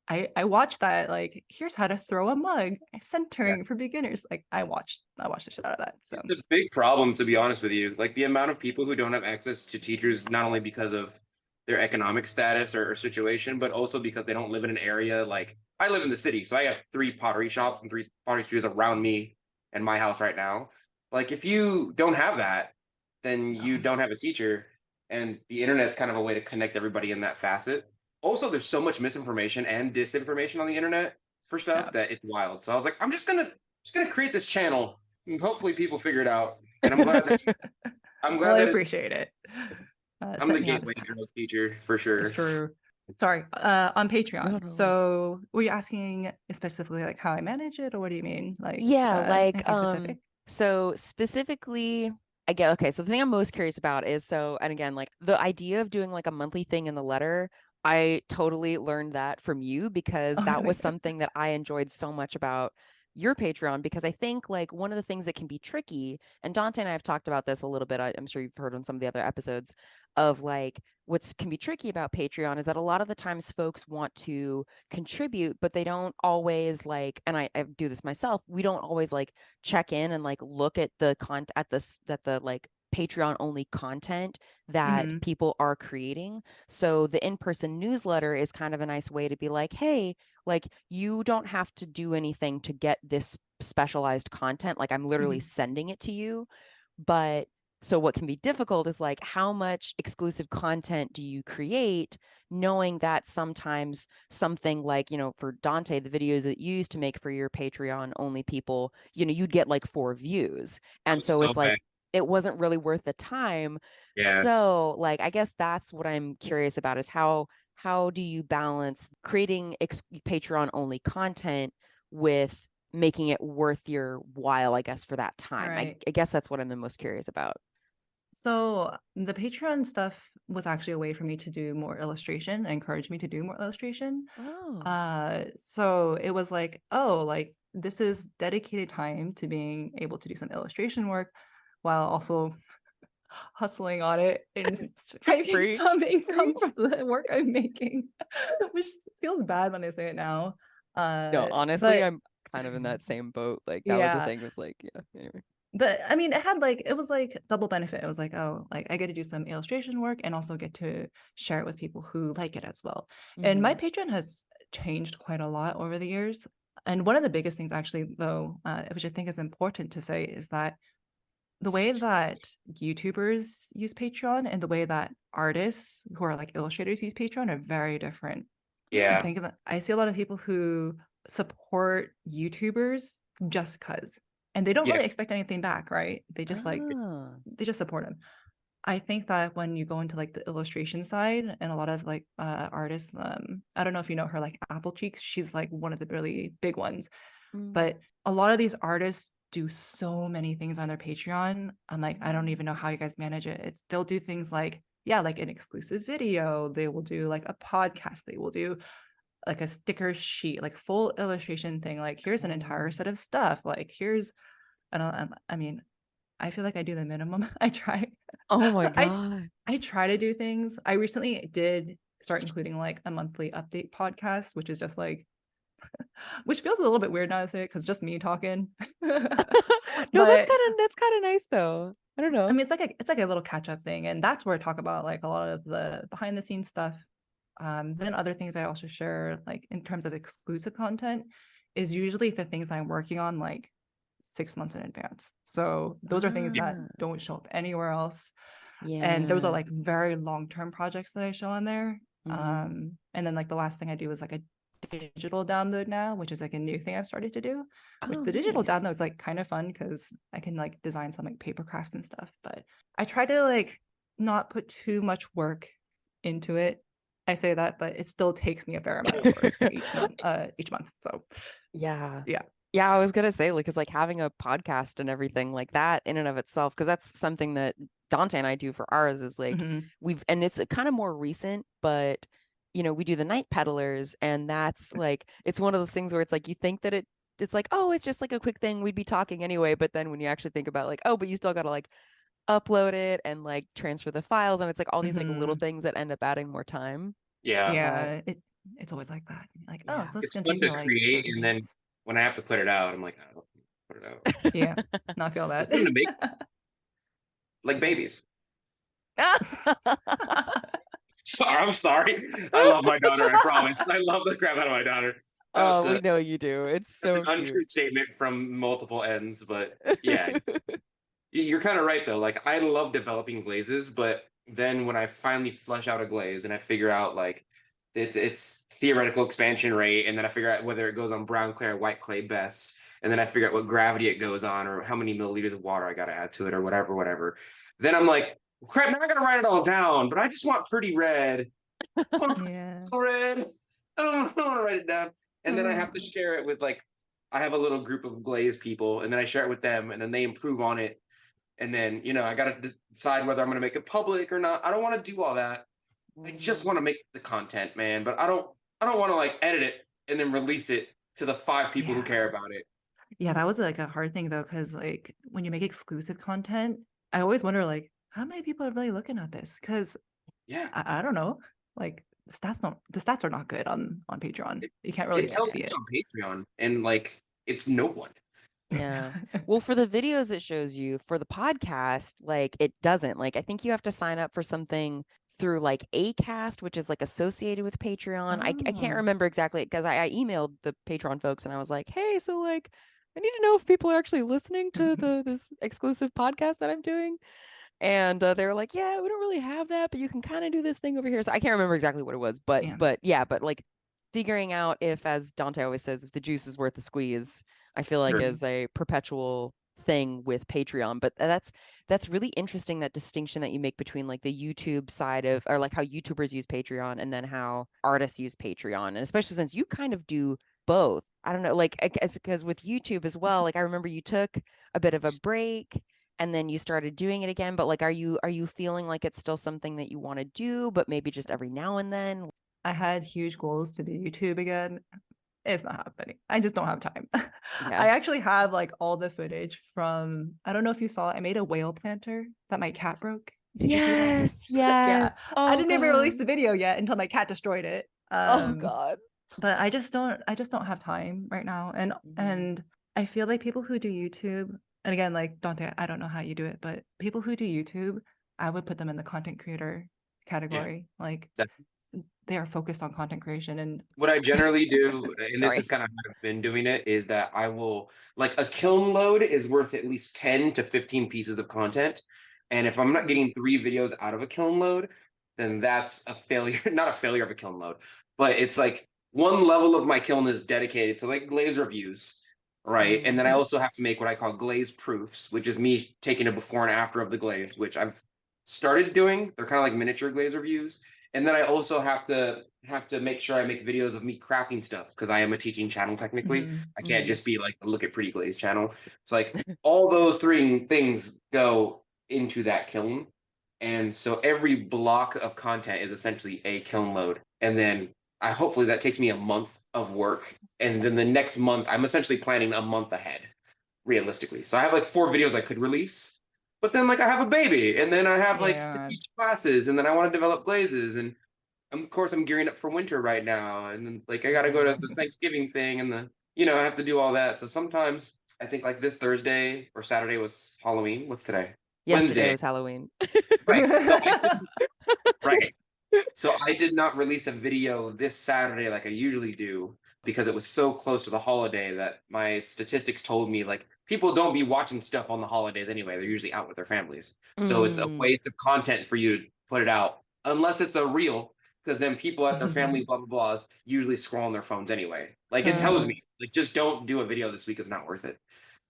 S6: I watched that like here's how to throw a mug,
S3: Yeah.
S6: centering for beginners. Like I watched the shit out of that. So
S3: It's a big problem, to be honest with you. Like the amount of people who don't have access to teachers, not only because of their economic status or situation, but also because they don't live in an area. Like I live in the city, so I have 3 pottery shops and 3 pottery studios around me and my house right now. Like if you don't have that, then you
S6: no.
S3: don't have a teacher, and the internet's kind of a way to connect everybody in that facet. Also, there's so much misinformation and disinformation on the internet for
S6: Yeah.
S3: stuff that it's wild. So I was like, I'm just gonna create this channel and hopefully people figure it out. And I'm glad that I'm
S6: Well,
S3: glad
S6: I
S3: that
S6: appreciate it.
S3: I'm the
S6: Set me out this
S3: gateway
S6: path.
S3: drug teacher for
S6: It's
S3: sure.
S6: true. Sorry. On
S2: No,
S6: Patreon.
S2: no worries.
S6: So were you asking specifically like how I manage it, or what do you mean? Like
S2: Yeah, like
S6: anything specific?
S2: so specifically I get okay, so the thing I'm most curious about is and again, like the idea of doing like a monthly thing in the letter, I totally learned that from you because
S6: Oh,
S2: that was
S6: really?
S2: something that I enjoyed so much about your Patreon because I think like one of the things that can be tricky, and Dante and I have talked about this a little bit, I'm sure you've heard on some of the other episodes of like what's can be tricky about Patreon is that a lot of the times folks want to contribute, but they don't always like, and I do this myself, we don't always like check in and like look at the content at the like Patreon only content that
S6: Mhm.
S2: people are creating. So the in-person newsletter is kind of a nice way to be like, hey, like you don't have to do anything to get this specialized content. Like I'm literally
S6: Mhm.
S2: sending it to you. But so what can be difficult is like how much exclusive content do you create, knowing that sometimes something like, for Dante, the videos that you used to make for your Patreon only people, you'd get like 4 views.
S3: I'm
S2: And so
S3: so
S2: it's
S3: bad.
S2: like it wasn't really worth the time.
S3: Yeah.
S2: So like I guess that's what I'm curious about is how do you balance creating Patreon only content with making it worth your while, I guess, for that time. I,
S6: Right.
S2: I guess that's what I'm the most curious about.
S6: So the Patreon stuff was actually a way for me to do more illustration, encourage me to do more illustration.
S2: Oh.
S6: So it was like, oh, like this is dedicated time to being able to do some illustration work while also hustling on it and finding
S2: Preach,
S6: some income
S2: preach.
S6: from the work I'm making, which feels bad when I say it now.
S2: No, honestly,
S6: But
S2: I'm kind of in that same boat. Like that was the
S6: yeah,
S2: thing was like, yeah, anyway.
S6: but I mean, it was like double benefit. It was like, oh, like I get to do some illustration work and also get to share it with people who like it as well. And my
S2: Mm-hmm.
S6: Patreon has changed quite a lot over the years. And one of the biggest things, actually, though, which I think is important to say, is that the way that YouTubers use Patreon and the way that artists who are like illustrators use Patreon are very different. I
S3: Yeah.
S6: think that I see a lot of people who support YouTubers just cuz, and they don't
S3: Yeah.
S6: really expect anything back, right? They just like
S2: Ah.
S6: they just support them. I think that when you go into like the illustration side and a lot of like artists, I don't know if you know her, like Apple Cheeks, she's like one of the really big ones. But a lot of these artists do so many things on their Patreon. I'm like, I don't even know how you guys manage it. They'll do things like, yeah, like an exclusive video. They will do like a podcast. They will do like a sticker sheet, like full illustration thing. Like here's an entire set of stuff. Like here's, I mean, I feel like I do the minimum. I try.
S2: Oh my
S6: I
S2: God.
S6: I try to do things. I recently did start including like a monthly update podcast, which is just like, which feels a little bit weird now to say it because just me talking.
S2: No,
S6: But
S2: that's kind of nice though. I don't
S6: I
S2: know.
S6: mean, it's like a little catch up thing, and that's where I talk about like a lot of the behind the scenes stuff. Then other things I also share, like in terms of exclusive content, is usually the things I'm working on like 6 months in advance. So those are things that
S2: Ah,
S6: don't show up anywhere else. And those are
S2: yeah.
S6: like very long-term projects that I show on there.
S2: Mhm.
S6: And then like the last thing I do is like a digital download now, which is like a new thing I've started to do. Which
S2: Oh,
S6: the digital
S2: nice.
S6: download is like kind of fun because I can like design some like paper crafts and stuff. But I try to like not put too much work into it. I say that, but it still takes me a fair amount of work each month. Each month. So
S2: Yeah.
S6: yeah.
S2: Yeah, I was gonna say, like, because like having a podcast and everything like that in and of itself, because that's something that Donte and I do for ours is like
S6: Mhm.
S2: and it's kind of more recent, but we do the night peddlers, and that's like it's one of those things where it's like you think that it's like, oh, it's just like a quick thing, we'd be talking anyway, but then when you actually think about like, oh, but you still gotta like upload it and like transfer the files, and it's like all these like little
S6: Mhm.
S2: things that end up adding more time.
S3: Yeah.
S6: Yeah. It's always like that. Like, oh,
S2: Yeah.
S6: so it's
S3: It's
S6: gonna
S3: fun
S6: take me
S3: to
S6: like
S3: create,
S6: 30
S3: and then
S6: minutes.
S3: when I have to put it out, I'm like, I don't put it out.
S6: Yeah. No, I feel
S3: It's
S6: that.
S3: fun to make, like babies. I'm sorry. I love my daughter. I promise. I love the crap out of my daughter. That's
S2: Oh,
S3: a
S2: we know you do. It's
S3: that's an
S2: so
S3: untrue
S2: cute.
S3: statement from multiple ends, but yeah, you're kind of right though. Like I love developing glazes, but then when I finally flesh out a glaze and I figure out like its theoretical expansion rate, and then I figure out whether it goes on brown clay or white clay best, and then I figure out what gravity it goes on or how many milliliters of water I got to add to it or whatever. Then I'm like, crap, now I got to write it all down, but I just want pretty red. I just want
S6: Yeah.
S3: red. I don't want to write it down. And then I have to share it with like, I have a little group of glaze people, and then I share it with them, and then they improve on it. And then, I got to decide whether I'm going to make it public or not. I don't want to do all that. I just want to make the content, man. But I don't want to like edit it and then release it to the 5 people who
S6: Yeah.
S3: care about it.
S6: Yeah, that was like a hard thing though, because like when you make exclusive content, I always wonder like how many people are really looking at this? Because
S3: Yeah.
S6: I don't know. Like the stats are not good on Patreon. You can't really
S3: It
S6: like
S3: tells
S6: see
S3: me
S6: it.
S3: on Patreon, and like it's no one.
S2: Yeah. Well, for the videos it shows you, for the podcast, like it doesn't. Like I think you have to sign up for something through like Acast, which is like associated with Patreon. I can't
S6: Oh.
S2: remember exactly because I emailed the Patreon folks and I was like, hey, so like I need to know if people are actually listening to this exclusive podcast that I'm doing. And they were like, yeah, we don't really have that, but you can kind of do this thing over here. So I can't remember exactly what it was, but
S6: Yeah.
S2: but like figuring out if, as Donte always says, if the juice is worth the squeeze, I feel like
S3: Sure.
S2: is a perpetual thing with Patreon. But that's really interesting, that distinction that you make between like the YouTube side of, or like how YouTubers use Patreon and then how artists use Patreon. And especially since you kind of do both. I don't know, like because with YouTube as well, like I remember you took a bit of a break and then you started doing it again, but like are you feeling like it's still something that you want to do, but maybe just every now and then?
S6: I had huge goals to do YouTube again. It's not happening. I just don't have time.
S2: Yeah.
S6: I actually have like all the footage from, I don't know if you saw it. I made a whale planter that my cat broke. Did you see that?
S2: Yes,
S6: Yeah.
S2: yes.
S6: I
S2: Oh
S6: didn't even
S2: God.
S6: release the video yet until my cat destroyed it.
S2: Oh God.
S6: But I just don't have time right now. And I feel like people who do YouTube, and again, like Donte, I don't know how you do it, but people who do YouTube, I would put them in the content creator category. Like
S3: That-
S6: they are focused on content creation. And
S3: What I generally do, and this
S2: Sorry.
S3: is kind of how I've been doing it, is that I will, like, a kiln load is worth at least 10 to 15 pieces of content. And if I'm not getting 3 videos out of a kiln load, then that's a failure, not a failure of a kiln load, but it's like one level of my kiln is dedicated to like glaze reviews, right? And then I also have to make what I call glaze proofs, which is me taking a before and after of the glaze, which I've started doing. They're kind of like miniature glaze reviews. And then I also have to make sure I make videos of me crafting stuff because I am a teaching channel technically. I can't just be like a look at pretty glaze channel. It's like all those 3 things go into that kiln. And so every block of content is essentially a kiln load. And then hopefully that takes me a month of work. And then the next month, I'm essentially planning a month ahead, realistically. So I have like 4 videos I could release. But then, like, I have a baby, and then I have like to teach classes, and then I want to develop glazes, and of course I'm gearing up for winter right now, and then like I got to go to the Thanksgiving thing, and I have to do all that. So sometimes I think like this Thursday or Saturday was Halloween. What's today?
S2: Yesterday
S3: Wednesday.
S2: was Halloween.
S3: Right. So right. So I did not release a video this Saturday like I usually do because it was so close to the holiday that my statistics told me like people don't be watching stuff on the holidays anyway. They're usually out with their families. So it's a waste of content for you to put it out unless it's a reel, because then people at their family blah blah blahs usually scroll on their phones anyway. Like it tells me like just don't do a video this week, it's not worth it.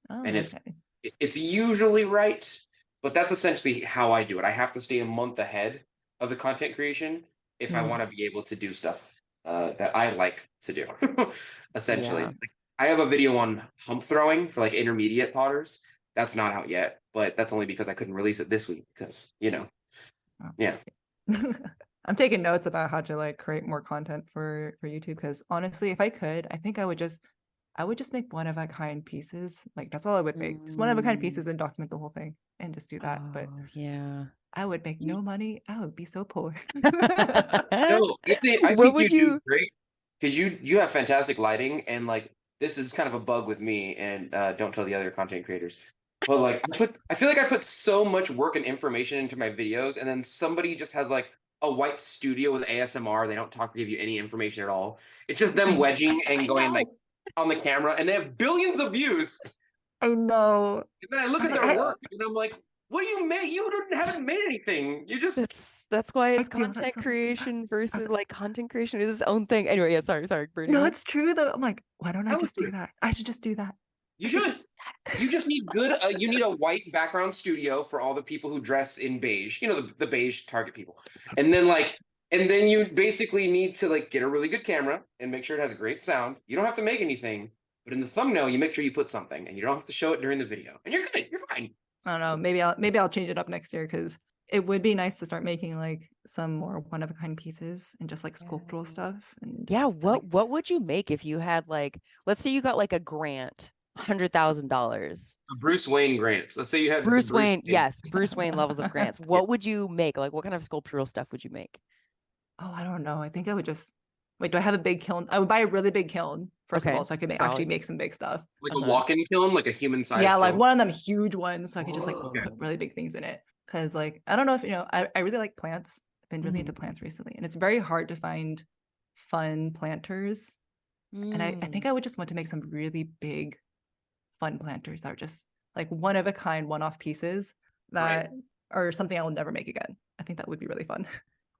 S3: And it's usually right, but that's essentially how I do it. I have to stay a month ahead of the content creation if I want to be able to do stuff that I like to do. Essentially, like, I have a video on hump throwing for like intermediate potters. That's not out yet, but that's only because I couldn't release it this week because yeah.
S6: I'm taking notes about how to like create more content for YouTube, because honestly, if I could, I think I would just make one of a kind pieces. Like that's all I would make. Just one of a kind pieces and document the whole thing and just do that. But
S2: yeah.
S6: I would make no money. I would be so poor.
S3: No, I think you do great because you have fantastic lighting, and like this is kind of a bug with me, and don't tell the other content creators. But like I feel like I put so much work and information into my videos, and then somebody just has like a white studio with ASMR. They don't give you any information at all. It's just them wedging and going like on the camera, and they have billions of views.
S6: I know.
S3: And then I look at their work, and I'm like, what do you make? You haven't made anything. You just
S2: that's why it's content creation versus like content creation is its own thing. Anyway, yeah, sorry, Birdie.
S6: No, it's true though. I'm like, why don't I just do that? I should just do that.
S3: You should. You just need good. You need a white background studio for all the people who dress in beige. You know, the beige target people. And then you basically need to like get a really good camera and make sure it has a great sound. You don't have to make anything, but in the thumbnail, you make sure you put something, and you don't have to show it during the video, and you're good. You're fine.
S6: I don't know. Maybe I'll change it up next year, because it would be nice to start making like some more one of a kind pieces and just like sculptural stuff. And
S2: what would you make if you had like, let's say you got like a grant, $100,000.
S3: Bruce Wayne grants. Let's say you have
S2: Bruce Wayne. Yes, Bruce Wayne levels of grants. What would you make? Like, what kind of sculptural stuff would you make?
S6: Oh, I don't know. I think I would just wait. Do I have a big kiln? I would buy a really big kiln first of all, so I could actually make some big stuff.
S3: Like a walk-in kiln, like a human size.
S6: Yeah, like one of them huge ones, so I could just like put really big things in it. Because like I don't know if I really like plants. I've been really into plants recently, and it's very hard to find fun planters. And I think I would just want to make some really big, fun planters that are just like one of a kind, one-off pieces that are something I will never make again. I think that would be really fun.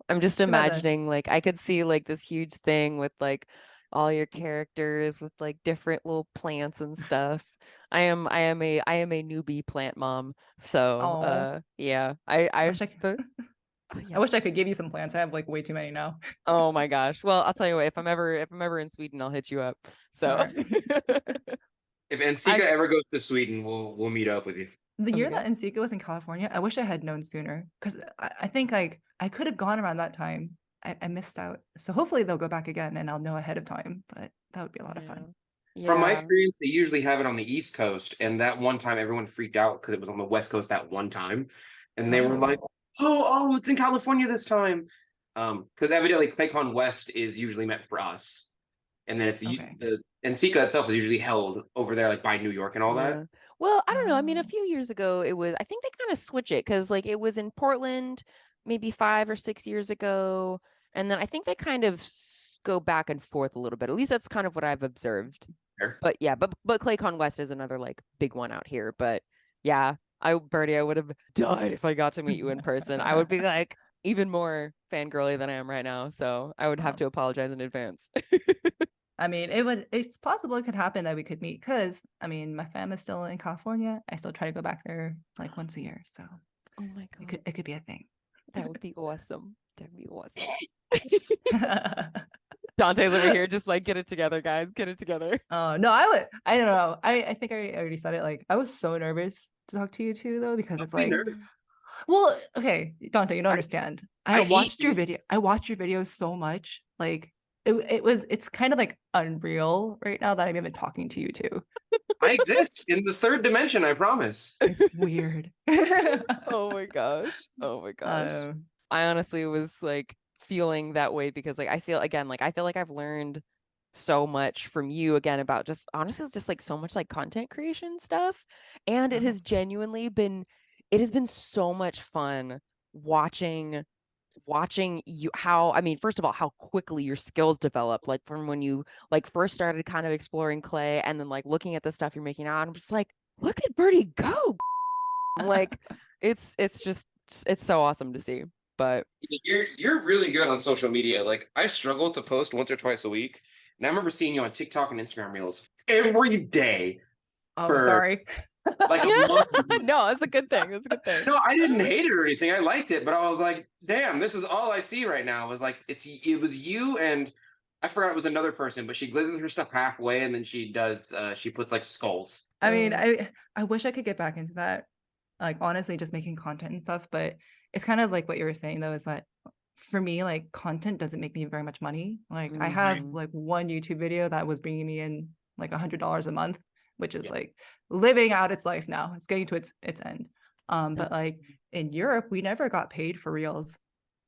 S2: I'm just imagining like I could see like this huge thing with like all your characters with like different little plants and stuff. I am a newbie plant mom. So yeah. I
S6: wish I could give you some plants. I have like way too many now.
S2: Oh my gosh. Well, I'll tell you what, if I'm ever in Sweden, I'll hit you up. So
S3: if Ensika ever goes to Sweden, we'll meet up with you.
S6: The year that Ensika was in California, I wish I had known sooner, because I think like I could have gone around that time. I missed out. So hopefully they'll go back again and I'll know ahead of time, but that would be a lot of fun.
S2: Yeah.
S3: From my experience, they usually have it on the East Coast, and that one time everyone freaked out because it was on the West Coast that one time, and they were like, oh, it's in California this time. Because evidently ClayCon West is usually meant for us, and then it's the Ensika itself is usually held over there like by New York and all that.
S2: Well, I don't know. I mean, a few years ago I think they kind of switch it, because like it was in Portland maybe 5 or 6 years ago, And then I think they kind of go back and forth a little bit. At least that's kind of what I've observed.
S3: Fair.
S2: But yeah, but ClayCon West is another like big one out here. But yeah, Birdie, I would have died if I got to meet you in person. I would be like even more fangirly than I am right now. So I would have to apologize in advance.
S6: I mean, it's possible it could happen that we could meet because, I mean, my fam is still in California. I still try to go back there like once a year. So
S2: Oh my God.
S6: it could be a thing.
S2: That would be awesome. That'd be awesome. Dante's over here just like, get it together, guys. Get it together.
S6: Oh, no, I don't know. I think I already said it. Like, I was so nervous to talk to you too, though, because it's like, well, okay, Donte, you don't understand. I watched your video. I watched your videos so much. Like, it's kind of like unreal right now that I'm even talking to you too.
S3: I exist in the third dimension, I promise.
S6: It's weird.
S2: Oh my gosh. Oh my gosh. I honestly was like feeling that way because like I feel like I've learned so much from you again about just honestly it's just like so much like content creation stuff. And it has genuinely been so much fun watching you first of all how quickly your skills develop, like from when you like first started kind of exploring clay and then like looking at the stuff you're making out. I'm just like, look at Birdie go. Like it's so awesome to see. But
S3: you're really good on social media. Like I struggle to post once or twice a week. And I remember seeing you on TikTok and Instagram reels every day.
S6: Oh, sorry.
S3: Like a month.
S2: No, it's a good thing. It's a good thing.
S3: No, I didn't hate it or anything. I liked it, but I was like, damn, this is all I see right now. It was like it was you and I forgot it was another person, but she glizzes her stuff halfway and then she puts like skulls.
S6: I mean, I wish I could get back into that. Like honestly, just making content and stuff, but it's kind of like what you were saying though, is that for me, like content doesn't make me very much money. Like I have like one YouTube video that was bringing me in like $100 a month, which is like living out its life now. It's getting to its end. But like in Europe, we never got paid for reels.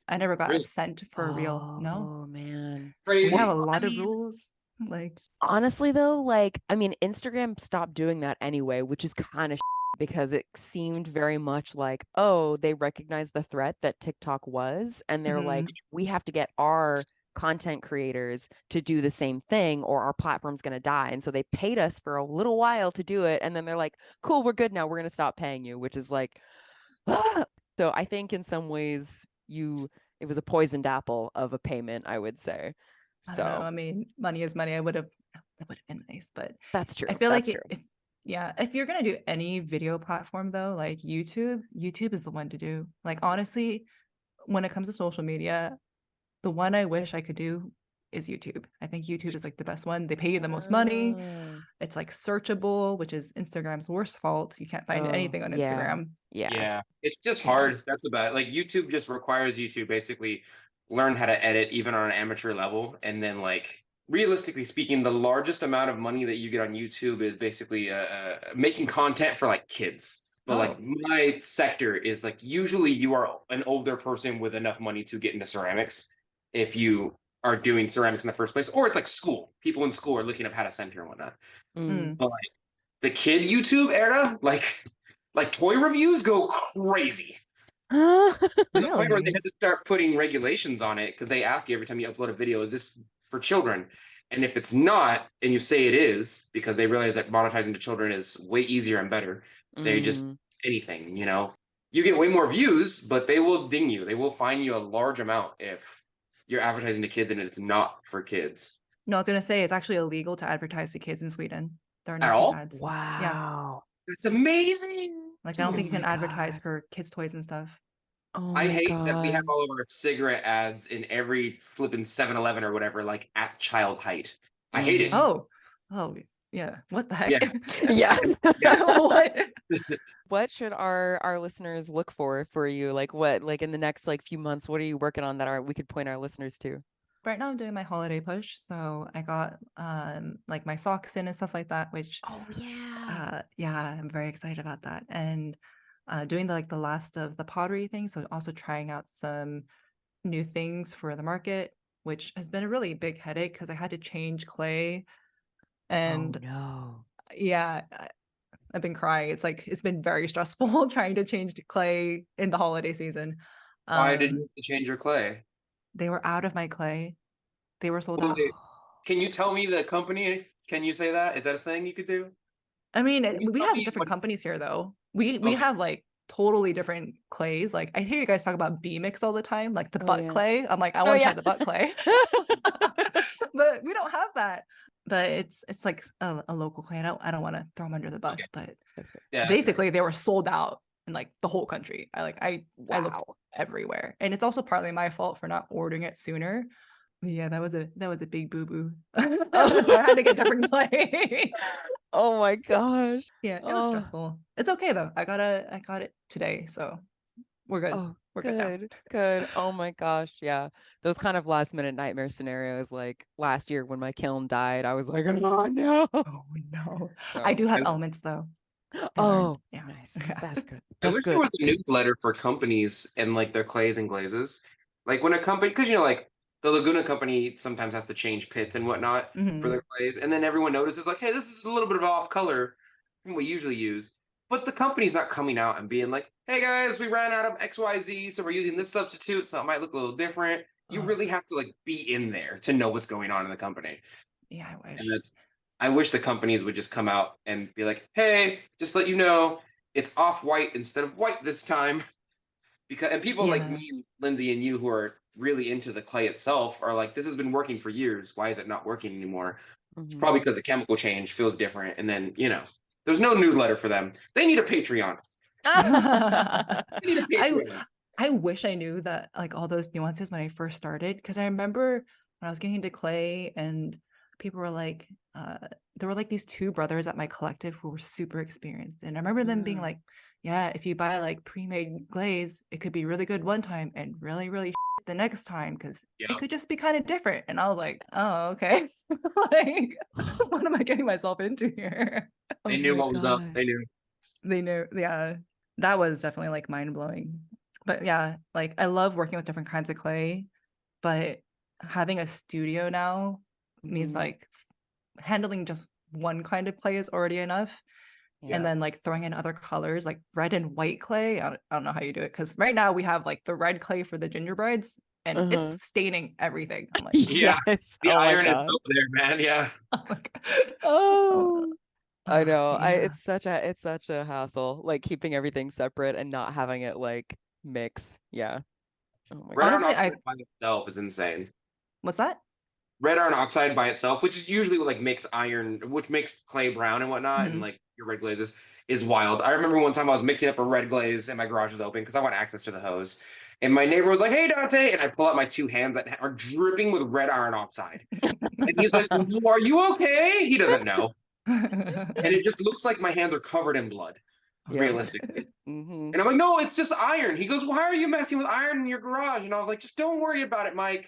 S6: I never got a cent for a reel. No.
S2: Oh man.
S6: We have a lot of rules. Like
S2: honestly though, like I mean Instagram stopped doing that anyway, which is kind of because it seemed very much like, oh, they recognize the threat that TikTok was and they're like, we have to get our content creators to do the same thing or our platform's going to die. And so they paid us for a little while to do it. And then they're like, cool, we're good now. We're going to stop paying you, which is like, ah. So I think in some ways it was a poisoned apple of a payment, I would say. So
S6: I mean, money is money. That would have been nice, but
S2: that's true.
S6: I feel like if you're going to do any video platform though, like YouTube is the one to do. Like honestly, when it comes to social media, the one I wish I could do is YouTube. I think YouTube is like the best one. They pay you the most money. It's like searchable, which is Instagram's worst fault. You can't find anything on Instagram.
S2: Yeah.
S3: It's just hard. That's about it. Like YouTube just requires you to basically learn how to edit even on an amateur level. And then like realistically speaking, the largest amount of money that you get on YouTube is basically making content for like kids. But like my sector is like usually you are an older person with enough money to get into ceramics if you are doing ceramics in the first place, or it's like school. People in school are looking up how to center and whatnot. But like the kid YouTube era, like toy reviews go crazy. To the point where they had to start putting regulations on it because they ask you every time you upload a video, is this for children? And if it's not, and you say it is, because they realize that monetizing to children is way easier and better, they just anything, you know. You get way more views, but they will ding you. They will fine you a large amount if you're advertising to kids and it's not for kids.
S6: No, I was gonna say it's actually illegal to advertise to kids in Sweden. There are no
S3: At all?
S6: kids ads.
S2: Wow.
S6: Yeah.
S3: That's amazing.
S6: Like I don't think you can advertise for kids' toys and stuff.
S2: Oh
S3: I hate that we have all of our cigarette ads in every flipping 7-Eleven or whatever, like at child height. I hate it.
S6: Oh, yeah. What the heck?
S2: Yeah.
S6: What?
S2: What should our listeners look for you? Like what, like in the next like few months, what are you working on that we could point our listeners to?
S6: Right now I'm doing my holiday push. So I got like my socks in and stuff like that, which I'm very excited about that. And doing the last of the pottery thing. So also trying out some new things for the market, which has been a really big headache because I had to change clay. And I've been crying. It's been very stressful trying to change the clay in the holiday season.
S3: Why did you change your clay?
S6: They were out of my clay. They were sold out.
S3: Okay. Can you tell me the company? Can you say that? Is that a thing you could do?
S6: I mean,
S3: Can you
S6: we
S3: tell
S6: have
S3: me
S6: different
S3: what?
S6: companies here though. We
S3: Okay.
S6: have like totally different clays. Like I hear you guys talk about B mix all the time, like the
S2: Oh,
S6: butt
S2: yeah.
S6: clay. I'm like, I
S2: Oh,
S6: want to
S2: yeah.
S6: try the butt clay. But we don't have that. But it's like a local clay. I don't want to throw them under the bus,
S3: Okay.
S6: but
S2: That's fair.
S3: Yeah, that's fair.
S6: basically they were sold out in like the whole country. I looked
S2: Wow.
S6: everywhere. And it's also partly my fault for not ordering it sooner. Yeah, that was a big boo-boo. So I had to get different clay.
S2: Oh my gosh.
S6: Yeah, it was
S2: Oh,
S6: stressful. It's okay though. I got it today, so we're good.
S2: oh,
S6: We're good now.
S2: good. Oh my gosh. Yeah. Those kind of last minute nightmare scenarios, like last year when my kiln died, I was like, oh no.
S6: Oh no.
S3: So
S6: I do have
S3: I,
S6: elements though. I
S2: Oh,
S6: learned. Yeah.
S2: nice.
S6: Yeah.
S2: That's good.
S3: I
S2: That's
S3: wish there
S2: good.
S3: was a newsletter for companies and like their clays and glazes. Like when a company, because like the Laguna company sometimes has to change pits and whatnot for
S6: Mhm.
S3: their clays, and then everyone notices like, hey, this is a little bit of off color from what we usually use. But the company's not coming out and being like, hey guys, we ran out of XYZ, so we're using this substitute, so it might look a little different. You
S6: Oh,
S3: really have to like be in there to know what's going on in the company.
S6: yeah, I
S3: And
S6: wish.
S3: I wish the companies would just come out and be like, hey, just let you know, it's off white instead of white this time. And people like
S6: Yeah.
S3: me, Lindsay, and you who are really into the clay itself are like, this has been working for years. Why is it not working anymore? It's
S2: Mhm.
S3: probably because the chemical change feels different. And then, there's no newsletter for them. They need a Patreon. They need a
S6: I
S3: Patreon.
S6: I wish I knew that like all those nuances when I first started, because I remember when I was getting into clay and people were like, there were like these two brothers at my collective who were super experienced. And I remember them being
S2: Mm.
S6: like, yeah, if you buy like pre-made glaze, it could be really good one time and really, really the next time because
S3: Yeah.
S6: it could just be kind of different. And I was like, oh, okay. Like, what am I getting myself into here?
S3: They
S2: Oh
S3: knew
S2: my
S3: what was up. They
S2: gosh.
S3: knew.
S6: They knew, yeah, that was definitely like mind blowing. But yeah, like I love working with different kinds of clay, but having a studio now means
S2: Mhm.
S6: like handling just one kind of clay is already enough.
S2: Yeah.
S6: And then like throwing in other colors like red and white clay. I don't know how you do it because right now we have like the red clay for the gingerbreads and
S2: Uh-huh.
S6: it's staining everything. I'm like,
S3: Yeah.
S2: Yes.
S3: The
S2: Oh my
S3: iron is
S2: God.
S3: up there, man. Yeah.
S6: I'm like,
S2: Oh, I know.
S6: yeah.
S2: It's such a hassle, like keeping everything separate and not having it like mix. Yeah. Oh my
S3: Red iron
S6: Honestly,
S3: oxide by itself is insane.
S6: what's that?
S3: Red iron oxide by itself, which is usually like makes iron, which makes clay brown and whatnot, and
S6: Mhm.
S3: like your red glazes, is wild. I remember one time I was mixing up a red glaze and my garage was open because I want access to the hose. And my neighbor was like, hey, Donte. And I pull out my two hands that are dripping with red iron oxide. And he's like, are you okay? He doesn't know. And it just looks like my hands are covered in blood,
S2: Yeah.
S3: realistically.
S2: Mhm.
S3: And I'm like, no, it's just iron. He goes, why are you messing with iron in your garage? And I was like, just don't worry about it, Mike.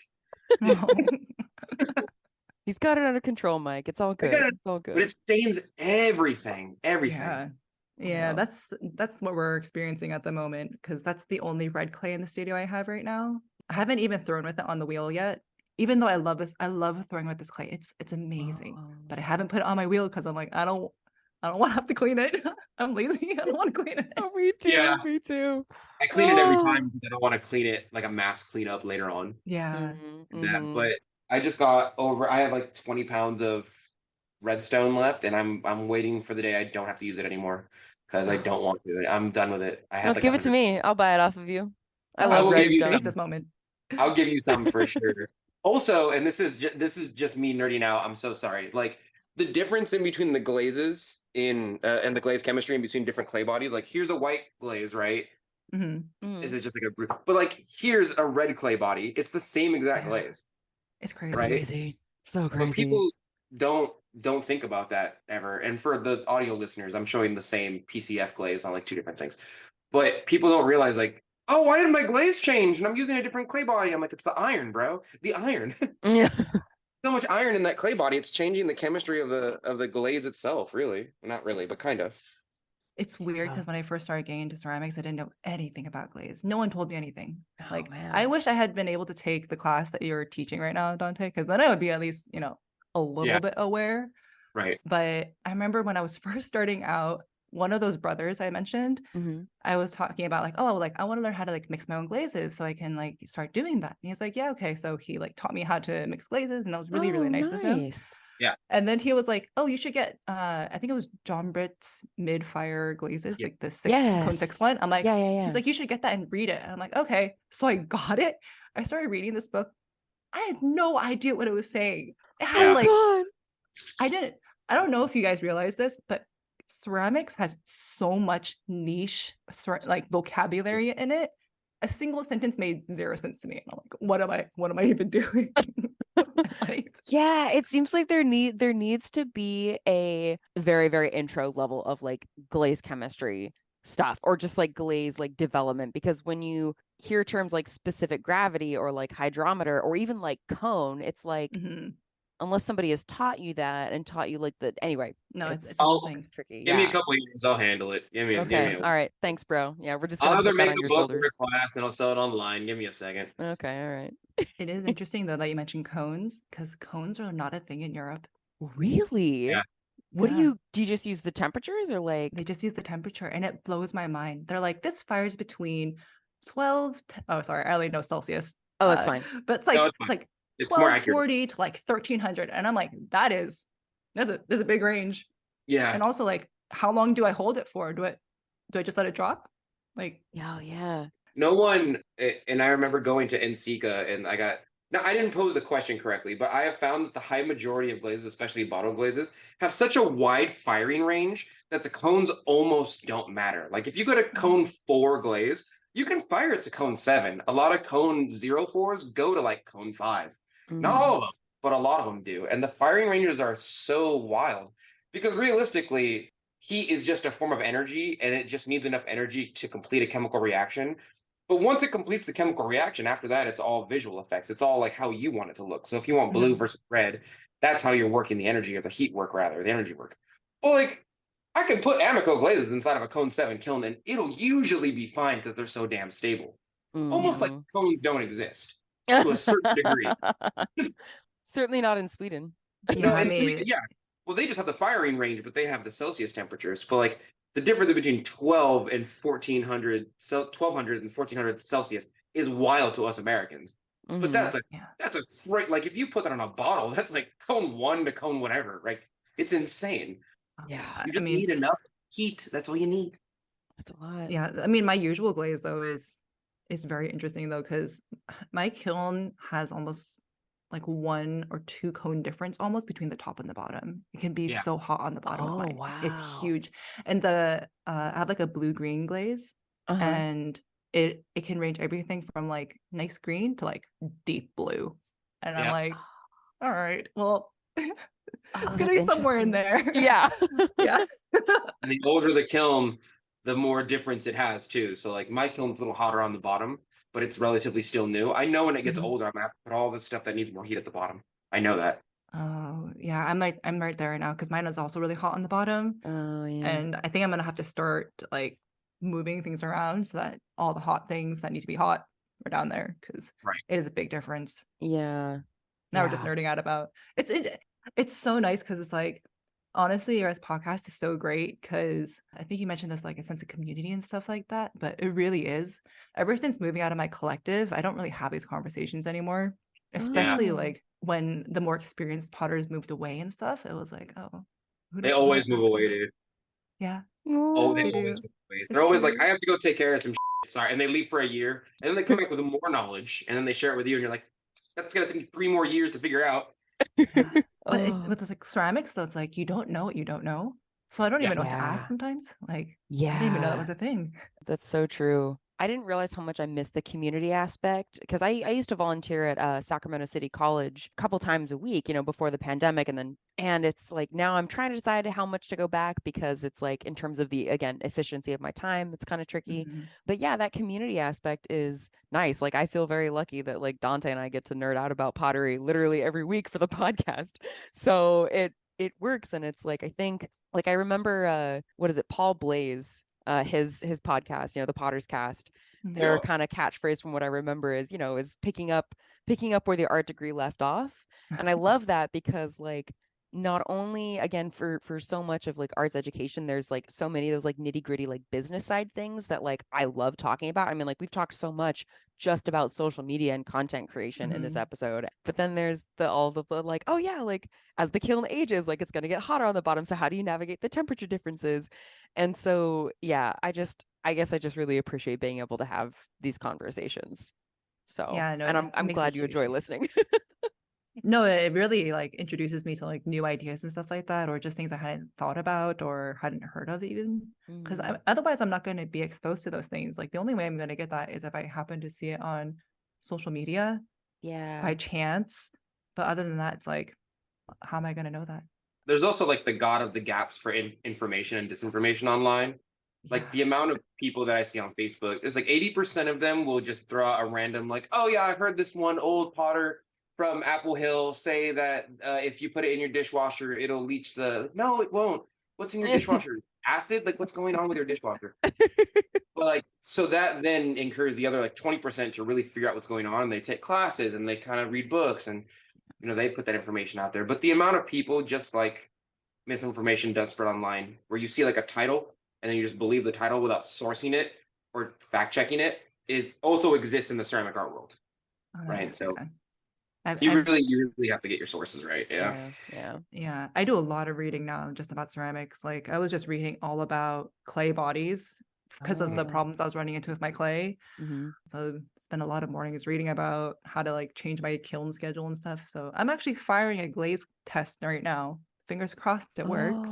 S2: He's got it under control, Mike. It's all
S3: I
S2: good.
S3: got it.
S2: It's all
S3: But
S2: good.
S3: it stains everything. Everything.
S6: Yeah.
S2: Oh,
S6: Yeah,
S2: wow.
S6: that's what we're experiencing at the moment because that's the only red clay in the studio I have right now. I haven't even thrown with it on the wheel yet. Even though I love this, I love throwing with this clay. It's amazing. But I haven't put it on my wheel because I'm like, I don't want to have to clean it. I'm lazy. I don't want to clean it.
S2: Oh, me too.
S3: Yeah.
S2: Me too.
S3: I clean it every
S2: Oh.
S3: time because I don't want to clean it like a mass cleanup later on.
S6: Yeah.
S2: Mhm,
S3: And that,
S2: mhm.
S3: but I just got over. I have like 20 pounds of redstone left, and I'm waiting for the day I don't have to use it anymore because I don't want to. I'm done with it. I
S2: No,
S3: had like
S2: give it to
S3: 100.
S2: me. I'll buy it off of you. I
S6: Oh,
S2: love
S3: will give you
S2: redstone.
S6: take
S3: some.
S6: this moment.
S3: I'll give you some for sure. Also, and this is just me nerding out. I'm so sorry. Like the difference in between the glazes in and the glaze chemistry in between different clay bodies. Like here's a white glaze, right?
S6: Mhm.
S3: This is just like but like here's a red clay body. It's the same exact
S6: Yeah.
S3: glaze,
S6: It's crazy.
S3: right?
S2: Crazy. So
S3: But
S2: crazy.
S3: people don't think about that ever. And for the audio listeners, I'm showing the same PCF glaze on like two different things. But people don't realize like, oh, why did my glaze change? And I'm using a different clay body. I'm like, it's the iron, bro. The iron.
S2: Yeah.
S3: So much iron in that clay body. It's changing the chemistry of the glaze itself. Really, not really, but kind of.
S6: It's weird because when I first started getting into ceramics, I didn't know anything about glaze. No one told me anything.
S2: Oh,
S6: Like,
S2: man.
S6: I wish I had been able to take the class that you're teaching right now, Dante, because then I would be at least, a little
S3: Yeah.
S6: bit aware.
S3: Right.
S6: But I remember when I was first starting out, one of those brothers I mentioned, I was talking about like, oh, like I want to learn how to like mix my own glazes so I can like start doing that. And he's like, yeah, okay. So he like taught me how to mix glazes, and that was really, really nice of him.
S2: Nice.
S3: Yeah.
S6: And then he was like, oh, you should get I think it was John Britt's mid-fire glazes,
S3: Yeah.
S6: like the cone 6 one. I'm like,
S2: yeah.
S6: he's like, you should get that and read it. And I'm like, okay. So I got it. I started reading this book. I had no idea what it was saying. It had
S3: Yeah.
S6: like
S2: God.
S6: I don't know if you guys realize this, but ceramics has so much niche like vocabulary in it. A single sentence made 0 sense to me. And I'm like, what am I even doing?
S2: Yeah, it seems like there needs to be a very, very intro level of like glaze chemistry stuff, or just like glaze like development, because when you hear terms like specific gravity or like hydrometer or even like cone, it's like unless somebody has taught you that and taught you like the anyway.
S6: No, it's a whole thing.
S2: It's tricky.
S3: Give me a couple of years, I'll handle it. Give me
S2: Okay. All right. Thanks, bro. Yeah, we're just
S3: I'll
S2: gonna
S3: either
S2: put that
S3: make
S2: on
S3: a
S2: your
S3: book or a
S2: shoulders.
S3: class, and I'll sell it online. Give me a second.
S2: Okay. All right.
S6: It is interesting though that you mentioned cones, because cones are not a thing in Europe.
S2: Really?
S3: Yeah.
S2: What do you just use the temperatures, or like
S6: They just use the temperature, and it blows my mind. They're like, this fires between 12 oh sorry, I only know Celsius.
S2: Oh, that's fine.
S6: But it's like
S3: No,
S6: it's like
S3: It's more accurate.
S6: 1240 to like 1300, and I'm like, there's a big range.
S3: Yeah.
S6: And also, like, how long do I hold it for? Do I just let it drop? Like,
S2: yeah.
S3: No one, and I remember going to NCECA, and I didn't pose the question correctly, but I have found that the high majority of glazes, especially bottle glazes, have such a wide firing range that the cones almost don't matter. Like if you go to cone 4 glaze, you can fire it to cone 7. A lot of cone 04s go to like cone 5. Not all of them, but a lot of them do. And the firing ranges are so wild because realistically, heat is just a form of energy, and it just needs enough energy to complete a chemical reaction. But once it completes the chemical reaction, after that, it's all visual effects. It's all like how you want it to look. So if you want blue versus red, that's how you're working the energy, or the heat work rather, the energy work. Well, like I can put Amico glazes inside of a cone 7 kiln, and it'll usually be fine because they're so damn stable. It's almost like cones don't exist to a certain degree.
S2: Certainly not in Sweden.
S3: Well, they just have the firing range, but they have the Celsius temperatures. But like the difference between 12 and 1400, 1200 and 1400 Celsius is wild to us Americans. But that's a great, like if you put that on a bottle, that's like cone 1 to cone whatever. Right? It's insane.
S2: Yeah,
S3: you just need enough heat. That's all you need.
S2: That's a lot.
S6: Yeah, I mean, my usual glaze though is very interesting though, because my kiln has almost like 1 or 2 cone difference almost between the top and the bottom. It can be so hot on the bottom of mine.
S2: Wow.
S6: It's huge. And I have like a blue-green glaze, and it can range everything from like nice green to like deep blue. And I'm like, all right, well, it's gonna be somewhere in there.
S2: Yeah.
S6: Yeah.
S3: And the older the kiln, the more difference it has too. So like my kiln's a little hotter on the bottom, but it's relatively still new. I know when it gets older, I'm gonna have to put all this stuff that needs more heat at the bottom. I know that.
S6: Oh yeah, I'm right there right now because mine is also really hot on the bottom.
S2: Oh yeah.
S6: And I think I'm gonna have to start like moving things around so that all the hot things that need to be hot are down there, because it is a big difference.
S2: Yeah.
S6: Now we're just nerding out about it's so nice because it's like, honestly, your podcast is so great because I think you mentioned this like a sense of community and stuff like that, but it really is. Ever since moving out of my collective, I don't really have these conversations anymore, especially like when the more experienced potters moved away and stuff. It was like, oh,
S3: they always move away, dude.
S6: Yeah.
S3: Oh, they always move away. They're always like, I have to go take care of some shit. Sorry. And they leave for a year, and then they come back with more knowledge, and then they share it with you, and you're like, that's gonna take me 3 more years to figure out.
S6: But with this like ceramics though, it's like you don't know what you don't know. So I don't even know what to ask sometimes. Like, I didn't even know that was a thing.
S2: That's so true. I didn't realize how much I missed the community aspect, because I used to volunteer at Sacramento City College a couple times a week, before the pandemic. And it's like now I'm trying to decide how much to go back, because it's like in terms of the, again, efficiency of my time, it's kind of tricky. But yeah, that community aspect is nice. Like I feel very lucky that like Donte and I get to nerd out about pottery literally every week for the podcast. So it works. And it's like, I think, like I remember, what is it, Paul Blaze, his podcast, the Potter's Cast, their kind of catchphrase from what I remember is, is picking up where the art degree left off. And I love that because like, not only again for so much of like arts education, there's like so many of those like nitty gritty like business side things that like I love talking about. I mean, like we've talked so much just about social media and content creation in this episode, but then there's all the like, oh yeah, like as the kiln ages, like it's going to get hotter on the bottom, so how do you navigate the temperature differences? And so yeah, I guess I just really appreciate being able to have these conversations. So
S6: Yeah, no,
S2: and
S6: it
S2: I'm
S6: makes a
S2: glad you
S6: huge
S2: enjoy
S6: difference.
S2: listening.
S6: No, it really like introduces me to like new ideas and stuff like that, or just things I hadn't thought about or hadn't heard of even. Because otherwise, I'm not going to be exposed to those things. Like the only way I'm going to get that is if I happen to see it on social media
S2: Yeah.
S6: by chance. But other than that, it's like, how am I going to know that?
S3: There's also like the god of the gaps for information and disinformation online. Like the amount of people that I see on Facebook is like 80% of them will just throw out a random like, oh yeah, I heard this one old potter from Apple Hill say that if you put it in your dishwasher, it'll leach the. No, it won't. What's in your dishwasher? Acid? Like what's going on with your dishwasher? But like, so that then encourages the other like 20% to really figure out what's going on. And they take classes and they kind of read books and, you know, they put that information out there. But the amount of people just like misinformation does spread online where you see like a title and then you just believe the title without sourcing it or fact checking it is also exists in the ceramic art world. Right. So you really have to get your sources right.
S6: Yeah. I do a lot of reading now just about ceramics. Like I was just reading all about clay bodies because of the problems I was running into with my clay. So spend a lot of mornings reading about how to like change my kiln schedule and stuff. So I'm actually firing a glaze test right now. Fingers crossed it works,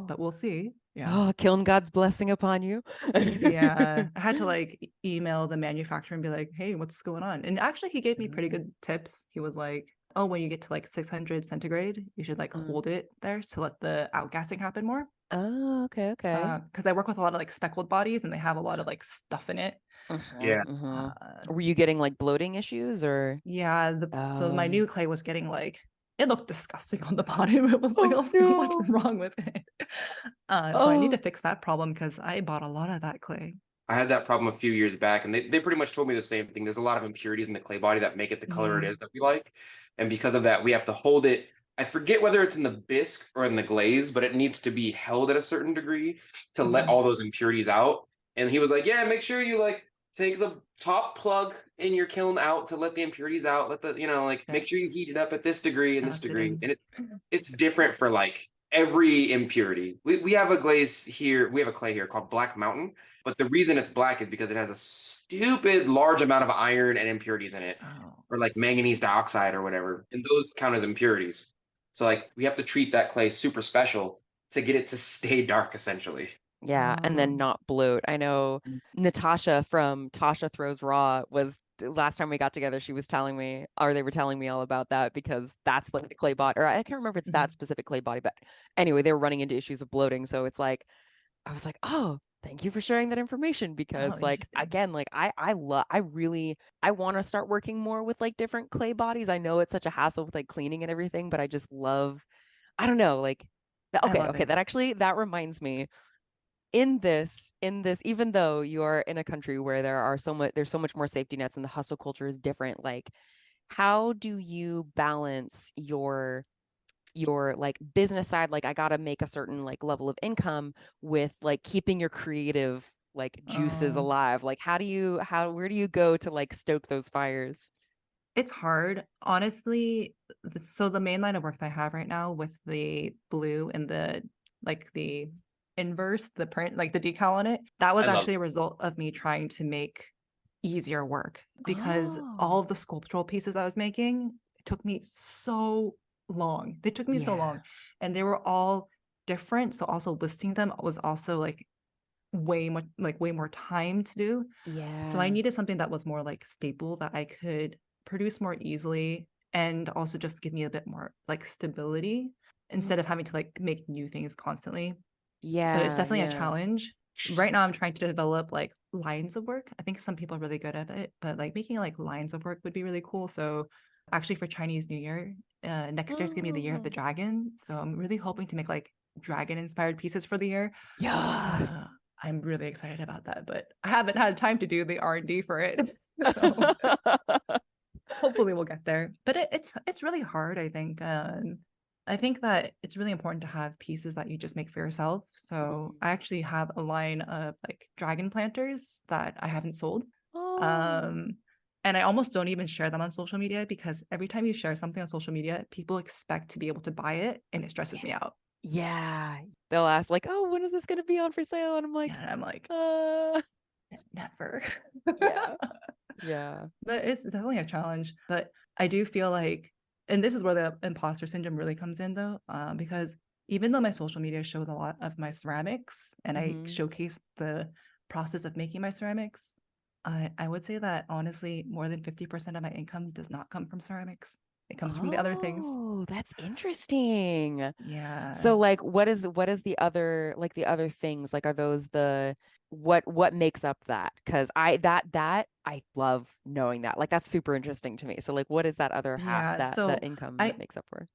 S6: but we'll see. Yeah.
S2: Oh, kiln God's blessing upon you.
S6: Yeah. I had to like email the manufacturer and be like, hey, what's going on? And actually he gave me pretty good tips. He was like, oh, when you get to like 600 centigrade, you should like hold it there to let the outgassing happen more.
S2: Oh, okay.
S6: Because I work with a lot of like speckled bodies and they have a lot of like stuff in it.
S2: Were you getting like bloating issues or?
S6: Yeah. So my new clay was getting like, it looked disgusting on the bottom. It was like, what's wrong with it? So I need to fix that problem because I bought a lot of that clay.
S3: I had that problem a few years back, and they pretty much told me the same thing. There's a lot of impurities in the clay body that make it the color it is that we like. And because of that, we have to hold it. I forget whether it's in the bisque or in the glaze, but it needs to be held at a certain degree to let all those impurities out. And he was like, yeah, make sure you like take the top plug in your kiln out to let the impurities out. Let the, make sure you heat it up at this degree and this degree. And it's different for like every impurity. We have a glaze here. We have a clay here called Black Mountain. But the reason it's black is because it has a stupid large amount of iron and impurities in it, or like manganese dioxide or whatever. And those count as impurities. So like we have to treat that clay super special to get it to stay dark, essentially.
S2: Yeah, and then not bloat. I know Natasha from Tasha Throws Raw was last time we got together, she was telling me, or they were telling me all about that because that's like the clay body, or I can't remember if it's that specific clay body, but anyway, they were running into issues of bloating. So it's like, I was like, oh, thank you for sharing that information because like, again, like I want to start working more with like different clay bodies. I know it's such a hassle with like cleaning and everything, but I just love, I don't know, like, okay. That reminds me, in this, even though you are in a country where there's so much more safety nets and the hustle culture is different, like how do you balance your like business side, like I gotta make a certain like level of income with like keeping your creative like juices alive? Like where do you go to like stoke those fires?
S6: It's hard, honestly. So the main line of work that I have right now with the blue and the inverse, the print, like the decal on it, that was actually a result of me trying to make easier work because all of the sculptural pieces I was making took me so long. They took me so long, and they were all different. So also listing them was also like way more time to do. So I needed something that was more like staple that I could produce more easily and also just give me a bit more like stability instead of having to like make new things constantly. But it's definitely a challenge. Right now I'm trying to develop like lines of work. I think some people are really good at it, but like making like lines of work would be really cool. So actually for Chinese New Year, next year's gonna be the year of the dragon. So I'm really hoping to make like dragon inspired pieces for the year.
S2: Yes.
S6: I'm really excited about that, but I haven't had time to do the R&D for it. So hopefully we'll get there. But it's really hard, I think. I think that it's really important to have pieces that you just make for yourself. So I actually have a line of like dragon planters that I haven't sold.
S2: Oh,
S6: And I almost don't even share them on social media because every time you share something on social media, people expect to be able to buy it and it stresses me out.
S2: yeah. They'll ask like, "Oh, when is this going to be on for sale?" And I'm like,
S6: And I'm like,
S2: "Uh,
S6: never.
S2: yeah, yeah."
S6: But it's definitely a challenge. But I do feel like, and this is where the imposter syndrome really comes in, though, because even though my social media shows a lot of my ceramics and I
S2: Mhm.
S6: showcase the process of making my ceramics, I would say that honestly, more than 50% of my income does not come from ceramics. It comes from the other things.
S2: Oh, that's interesting.
S6: Yeah.
S2: So like what is the other like the other things? Like are those the what makes up that? Because that I love knowing that. Like that's super interesting to me. So like what is that other half
S6: Yeah.
S2: that the
S6: So
S2: income
S6: I,
S2: that makes up for?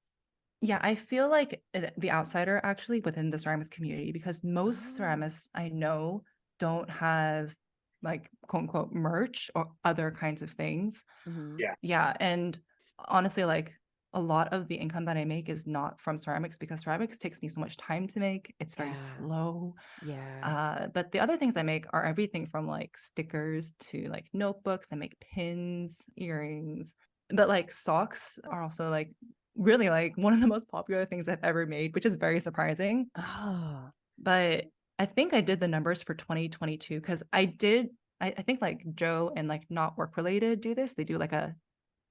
S6: yeah, I feel like the outsider actually within the ceramics community because most
S2: Oh.
S6: ceramists I know don't have like quote unquote merch or other kinds of things.
S2: Mhm.
S3: Yeah.
S6: Yeah, and honestly, like a lot of the income that I make is not from ceramics because ceramics takes me so much time to make. It's very
S2: Yeah.
S6: slow.
S2: Yeah.
S6: But the other things I make are everything from like stickers to like notebooks. I make pins, earrings, but like socks are also like really like one of the most popular things I've ever made, which is very surprising.
S2: Oh.
S6: But I think I did the numbers for 2022 because I think like Joe and like not work related do this. They do like a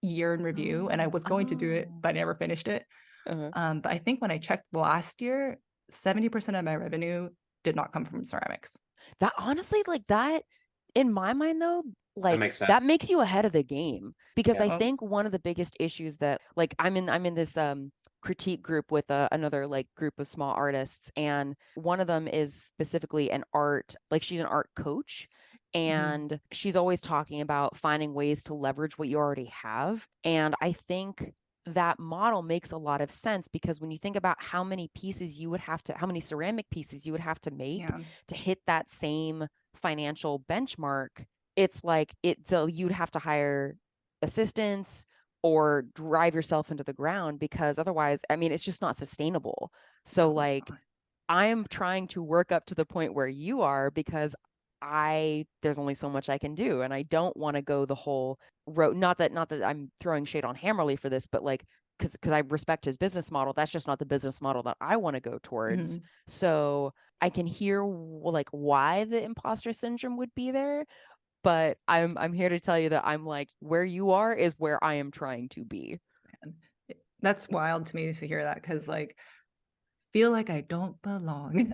S6: year in review, and I was going to do it,
S2: Oh.
S6: but I never finished it.
S2: Uh-huh.
S6: But I think when I checked last year, 70% of my revenue did not come from ceramics.
S2: That honestly, like that, in my mind though,
S3: That
S2: like
S3: makes sense.
S2: that makes you ahead of the game because
S3: Yeah.
S2: I
S6: Oh,
S2: think one of the biggest issues that like I'm in this critique group with another like group of small artists, and one of them is specifically an art, like she's an art coach,
S6: mhm.
S2: and she's always talking about finding ways to leverage what you already have. And I think that model makes a lot of sense because when you think about how many ceramic pieces you would have to make
S6: Yeah.
S2: to hit that same financial benchmark, it's like you'd have to hire assistants or drive yourself into the ground because otherwise, I mean, it's just not sustainable. So
S6: No, it's
S2: like
S6: not.
S2: I'm trying to work up to the point where you are because there's only so much I can do and I don't want to go the whole road. Not that I'm throwing shade on Hammerly for this, but like because I respect his business model, that's just not the business model that I want to go towards.
S6: Mhm.
S2: So I can hear like why the imposter syndrome would be there, but I'm here to tell you that I'm like where you are is where I am trying to be.
S6: And that's wild to me to hear that because like feel like I don't belong.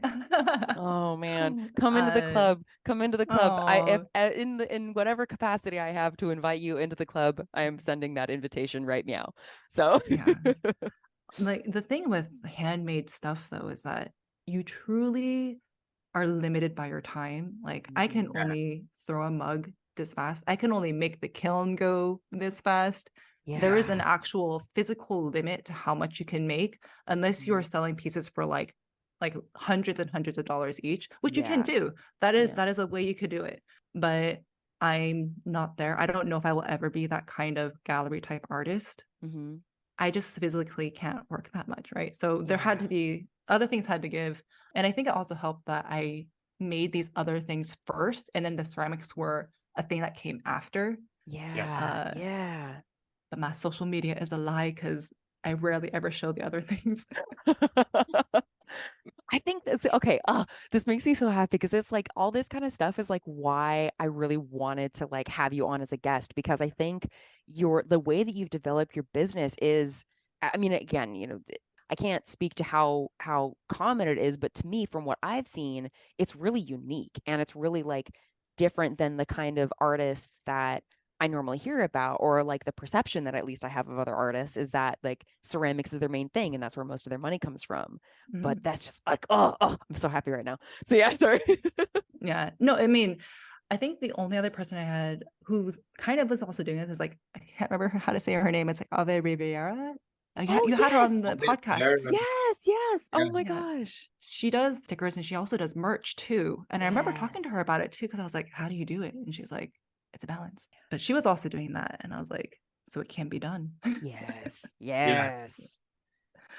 S2: Oh man, come into the
S6: uh,
S2: club. Come into the club. I if
S6: oh
S2: in whatever capacity I have to invite you into the club, I am sending that invitation right now. So
S6: yeah. Like the thing with handmade stuff though is that you truly are limited by your time. Like I can
S3: Yeah.
S6: only throw a mug this fast. I can only make the kiln go this fast. There is
S2: yeah.
S6: an actual physical limit to how much you can make unless you are
S2: Mhm.
S6: selling pieces for like hundreds and hundreds of dollars each, which you can
S2: Yeah.
S6: do. That is
S2: Yeah.
S6: that is a way you could do it. But I'm not there. I don't know if I will ever be that kind of gallery type artist.
S2: Hmm.
S6: I just physically can't work that much, right? So there had
S2: Yeah.
S6: to be other things had to give. And I think it also helped that I made these other things first, and then the ceramics were a thing that came after.
S3: Yeah.
S2: Yeah.
S6: Uh,
S2: Yeah.
S6: but my social media is a lie because I rarely ever show the other things.
S2: I think that's okay. Oh, this makes me so happy because it's like all this kind of stuff is like why I really wanted to like have you on as a guest because I think the way that you've developed your business is, I mean, again, I can't speak to how common it is, but to me, from what I've seen, it's really unique and it's really like different than the kind of artists that I normally hear about, or like the perception that at least I have of other artists is that like ceramics is their main thing and that's where most of their money comes from. But
S6: Mhm.
S2: that's just like, oh, I'm so happy right now. So yeah, sorry.
S6: Yeah. No, I mean, I think the only other person I had who's kind of was also doing this is like I can't remember how to say her name. It's like Ave Riviera.
S2: Oh
S6: You had her on
S2: yes.
S6: the podcast.
S2: Yes, yes.
S3: Yeah.
S2: Oh my
S6: Yeah.
S2: gosh.
S6: She does stickers and she also does merch too. And I remember talking to her
S2: Yes.
S6: about it too because I was like, how do you do it? And she's like, it's a balance. But she was also doing that. And I was like, so it can be done.
S2: Yes.
S3: Yeah.
S2: Yes.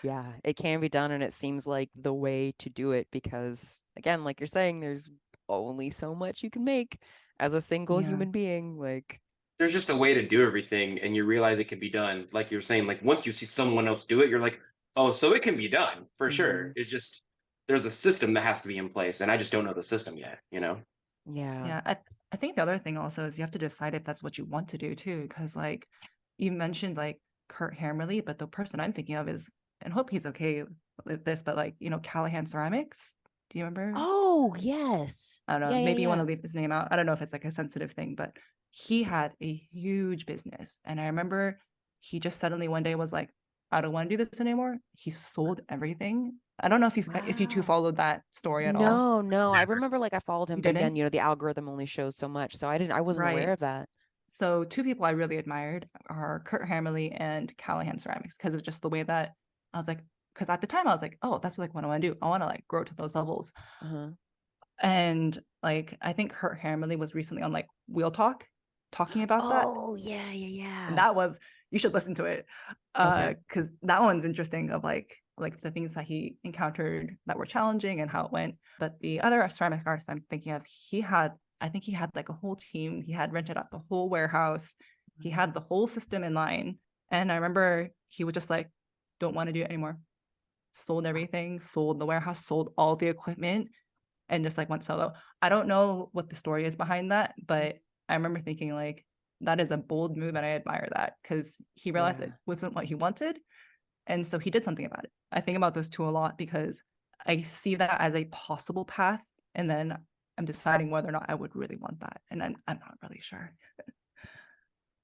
S2: Yeah, it can be done, and it seems like the way to do it because, again, like you're saying, there's only so much you can make as a single
S6: Yeah.
S2: human being. Like,
S3: There's just a way to do everything, and you realize it can be done. Like you're saying, like once you see someone else do it, you're like, oh, so it can be done for sure. It's just there's a system that has to be in place, and I just don't know the system yet.
S2: yeah.
S6: Yeah, I think the other thing also is you have to decide if that's what you want to do too, because like you mentioned like Kurt Hammerly, but the person I'm thinking of is, and hope he's okay with this, but like Callahan Ceramics. Do you remember?
S7: Oh, yes.
S6: I don't know.
S7: Yeah, yeah,
S6: Maybe you want
S7: yeah.
S6: to leave his name out. I don't know if it's like a sensitive thing, but he had a huge business, and I remember he just suddenly one day was like, I don't want to do this anymore. He sold everything. I don't know if you two
S2: Wow.
S6: followed that story at all.
S2: No. I remember like I followed him,
S6: You
S2: but again,
S6: didn't?
S2: the algorithm only shows so much, so I wasn't aware
S6: Right.
S2: of that.
S6: So two people I really admired are Kurt Hammerly and Callahan Ceramics because of just the way that I was like, because at the time I was like, oh, that's like what I want to do. I want to like grow to those levels.
S2: Uh-huh.
S6: And like I think Kurt Hammerly was recently on like Wheel Talk talking about that.
S7: Oh, yeah, yeah, yeah.
S6: And that was, you should listen to it.
S2: Okay.
S6: Because that one's interesting of like the things that he encountered that were challenging and how it went. But the other ceramic artist I'm thinking of, I think he had like a whole team. He had rented out the whole warehouse. He had the whole system in line. And I remember he was just like, don't want to do it anymore. Sold everything, sold the warehouse, sold all the equipment, and just like went solo. I don't know what the story is behind that, but I remember thinking like, that is a bold move and I admire that because he realized
S2: Yeah.
S6: it wasn't what he wanted. And so he did something about it. I think about those two a lot because I see that as a possible path. And then I'm deciding whether or not I would really want that. And I'm not really sure.
S2: I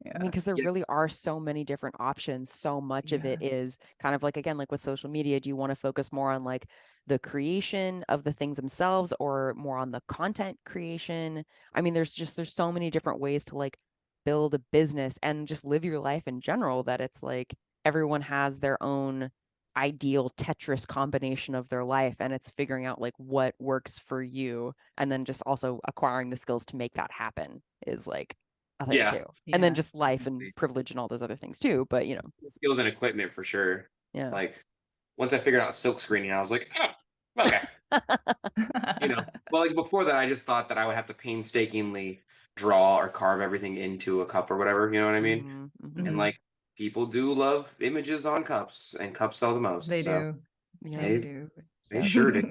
S2: mean,
S6: Yeah.
S2: because there
S3: Yeah.
S2: really are so many different options. So much of it is kind of like, again, like with social media, do you want to focus more on like the creation of the things themselves or more on the content creation? I mean, there's so many different ways to like build a business and just live your life in general that it's like everyone has their own ideal Tetris combination of their life, and it's figuring out like what works for you and then just also acquiring the skills to make that happen is like a thing
S3: Yeah.
S2: too. And then
S6: Yeah.
S2: just life and privilege and all those other things too. But
S3: Skills and equipment for sure.
S2: yeah.
S3: Like once I figured out silk screening, I was like, oh, okay. Well, like before that, I just thought that I would have to painstakingly draw or carve everything into a cup or whatever. You know what I mean?
S2: Mhm.
S3: And like people do love images on cups, and cups sell the most.
S6: They
S3: so
S6: do.
S2: Yeah.
S6: They do.
S3: they sure do.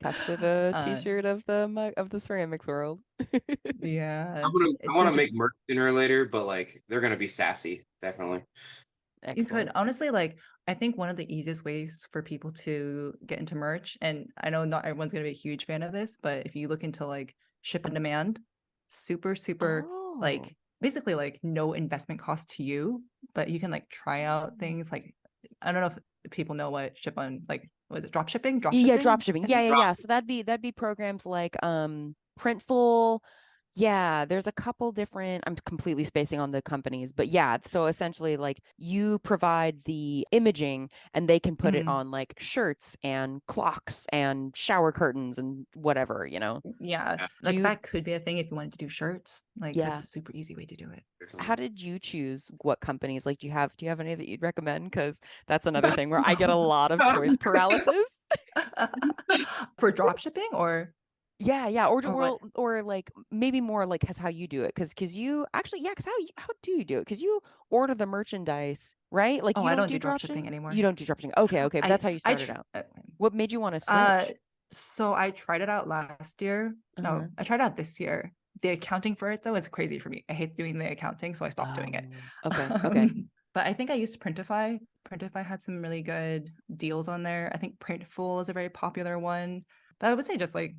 S2: Cups are the
S6: Uh,
S2: t-shirt of the mug of the ceramics world.
S6: Yeah.
S3: I want to make merch sooner or later, but like they're gonna be sassy, definitely.
S6: You could
S2: Excellent.
S6: honestly like I think one of the easiest ways for people to get into merch, and I know not everyone's gonna be a huge fan of this, but if you look into like ship on demand, super
S2: Oh.
S6: like basically like no investment cost to you, but you can like try out things like I don't know if people know what ship on like was it drop shipping?
S2: Yeah, drop shipping.
S6: I think?
S2: Yeah. So that'd be programs like Printful. Yeah, there's a couple different, I'm completely spacing on the companies, but yeah, so essentially like you provide the imaging and they can put it
S6: Mhm.
S2: on like shirts and clocks and shower curtains and whatever,
S6: Yeah,
S3: Yeah.
S6: like
S2: you-
S6: that could be a thing if you wanted to do shirts. Like
S2: Yeah.
S6: that's a super easy way to do it.
S2: How did you choose what companies? Like, do you have any that you'd recommend? Because that's another thing where I get a lot of choice paralysis.
S6: For drop shipping or
S2: Yeah, or
S6: Or what?
S2: or like maybe more like how you do it, because you actually because how do you do it? Because you order the merchandise, right? Like
S6: Oh,
S2: you
S6: I
S2: don't
S6: don't
S2: do
S6: do drop
S2: drop
S6: shipping
S2: shipping
S6: anymore.
S2: You don't do drop shipping. Okay, but that's how you started out. What made you want to switch?
S6: So I tried it out last year.
S2: Uh-huh.
S6: No, I tried it out this year. The accounting for it though is crazy for me. I hate doing the accounting, so I stopped doing it.
S2: Okay.
S6: But I think I used Printify. Printify had some really good deals on there. I think Printful is a very popular one. But I would say just like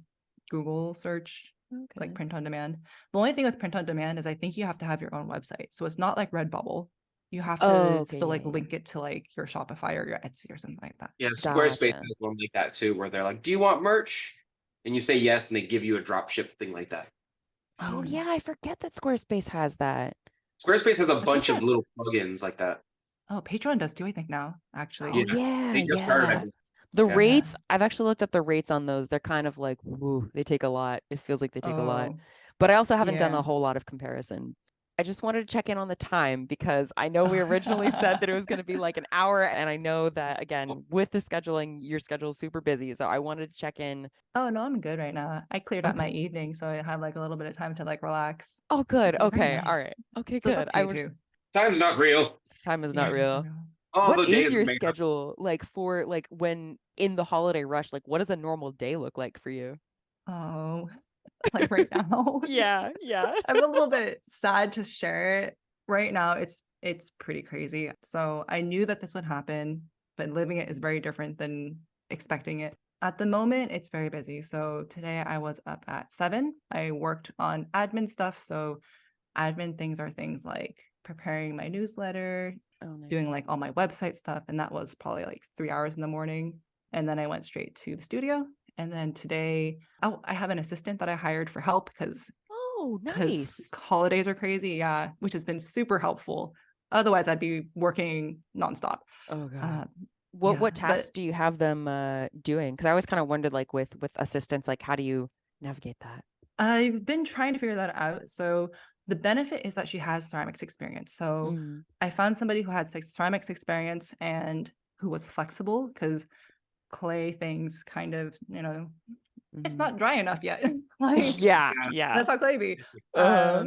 S6: Google search like print on demand. The only thing with print on demand is I think you have to have your own website. So it's not like Redbubble. You have to
S2: okay,
S6: still like
S2: yeah.
S6: link it to like your Shopify or your Etsy or something like that.
S3: Yeah, Squarespace
S2: Gotcha.
S3: has one like that too, where they're like, "Do you want merch?" And you say yes, and they give you a drop ship thing like that.
S2: Oh
S6: Mm.
S2: yeah, I forget that Squarespace has that.
S3: Squarespace has a
S6: think
S3: bunch of
S6: that-
S3: little plugins like that.
S6: Oh, Patreon does too, I think now, actually.
S2: Oh yeah,
S3: they just started. I
S2: yeah.
S3: believe.
S2: The
S3: Yeah.
S2: rates, I've actually looked up the rates on those. They're kind of like, woo, they take a lot. It feels like they take a lot.
S6: Oh,
S2: But I also haven't done
S6: yeah.
S2: a whole lot of comparison. I just wanted to check in on the time because I know we originally said that it was going to be like an hour. And I know that, again, with the scheduling, your schedule is super busy. So I wanted to check in.
S6: Oh no, I'm good right now. I cleared out my
S2: Okay.
S6: evening, so I have like a little bit of time to like relax.
S2: Oh, good.
S6: Which is very
S2: Okay. All
S6: nice.
S2: right. Okay,
S6: So it's
S2: good.
S6: up to you too.
S3: Time's not real.
S2: Time is not
S6: Yeah,
S2: real.
S3: All
S2: What
S3: the
S2: is
S3: days
S2: your
S3: make up.
S2: schedule like for like when in the holiday rush? Like, what does a normal day look like for you?
S6: Oh, like right now.
S2: Yeah.
S6: I'm a little bit sad to share it. Right now, it's pretty crazy. So I knew that this would happen, but living it is very different than expecting it. At the moment, it's very busy. So today I was up at 7. I worked on admin stuff. So admin things are things like preparing my newsletter,
S2: Oh, nice.
S6: doing like all my website stuff. And that was probably like 3 hours in the morning. And then I went straight to the studio. And then today, I have an assistant that I hired for help because
S2: Oh,
S6: because
S2: nice.
S6: holidays are crazy. Yeah, which has been super helpful. Otherwise, I'd be working nonstop.
S2: Oh God.
S6: Uh,
S2: What
S6: yeah,
S2: tasks
S6: but
S2: do you have them doing? Because I always kind of wondered, like with assistants, like how do you navigate that?
S6: I've been trying to figure that out. So the benefit is that she has ceramics experience. So
S2: Mm,
S6: I found somebody who had ceramics experience and who was flexible because clay things kind of, it's
S2: mhm.
S6: not dry enough yet. Like
S2: Yeah.
S6: that's how clay be.
S2: Uh,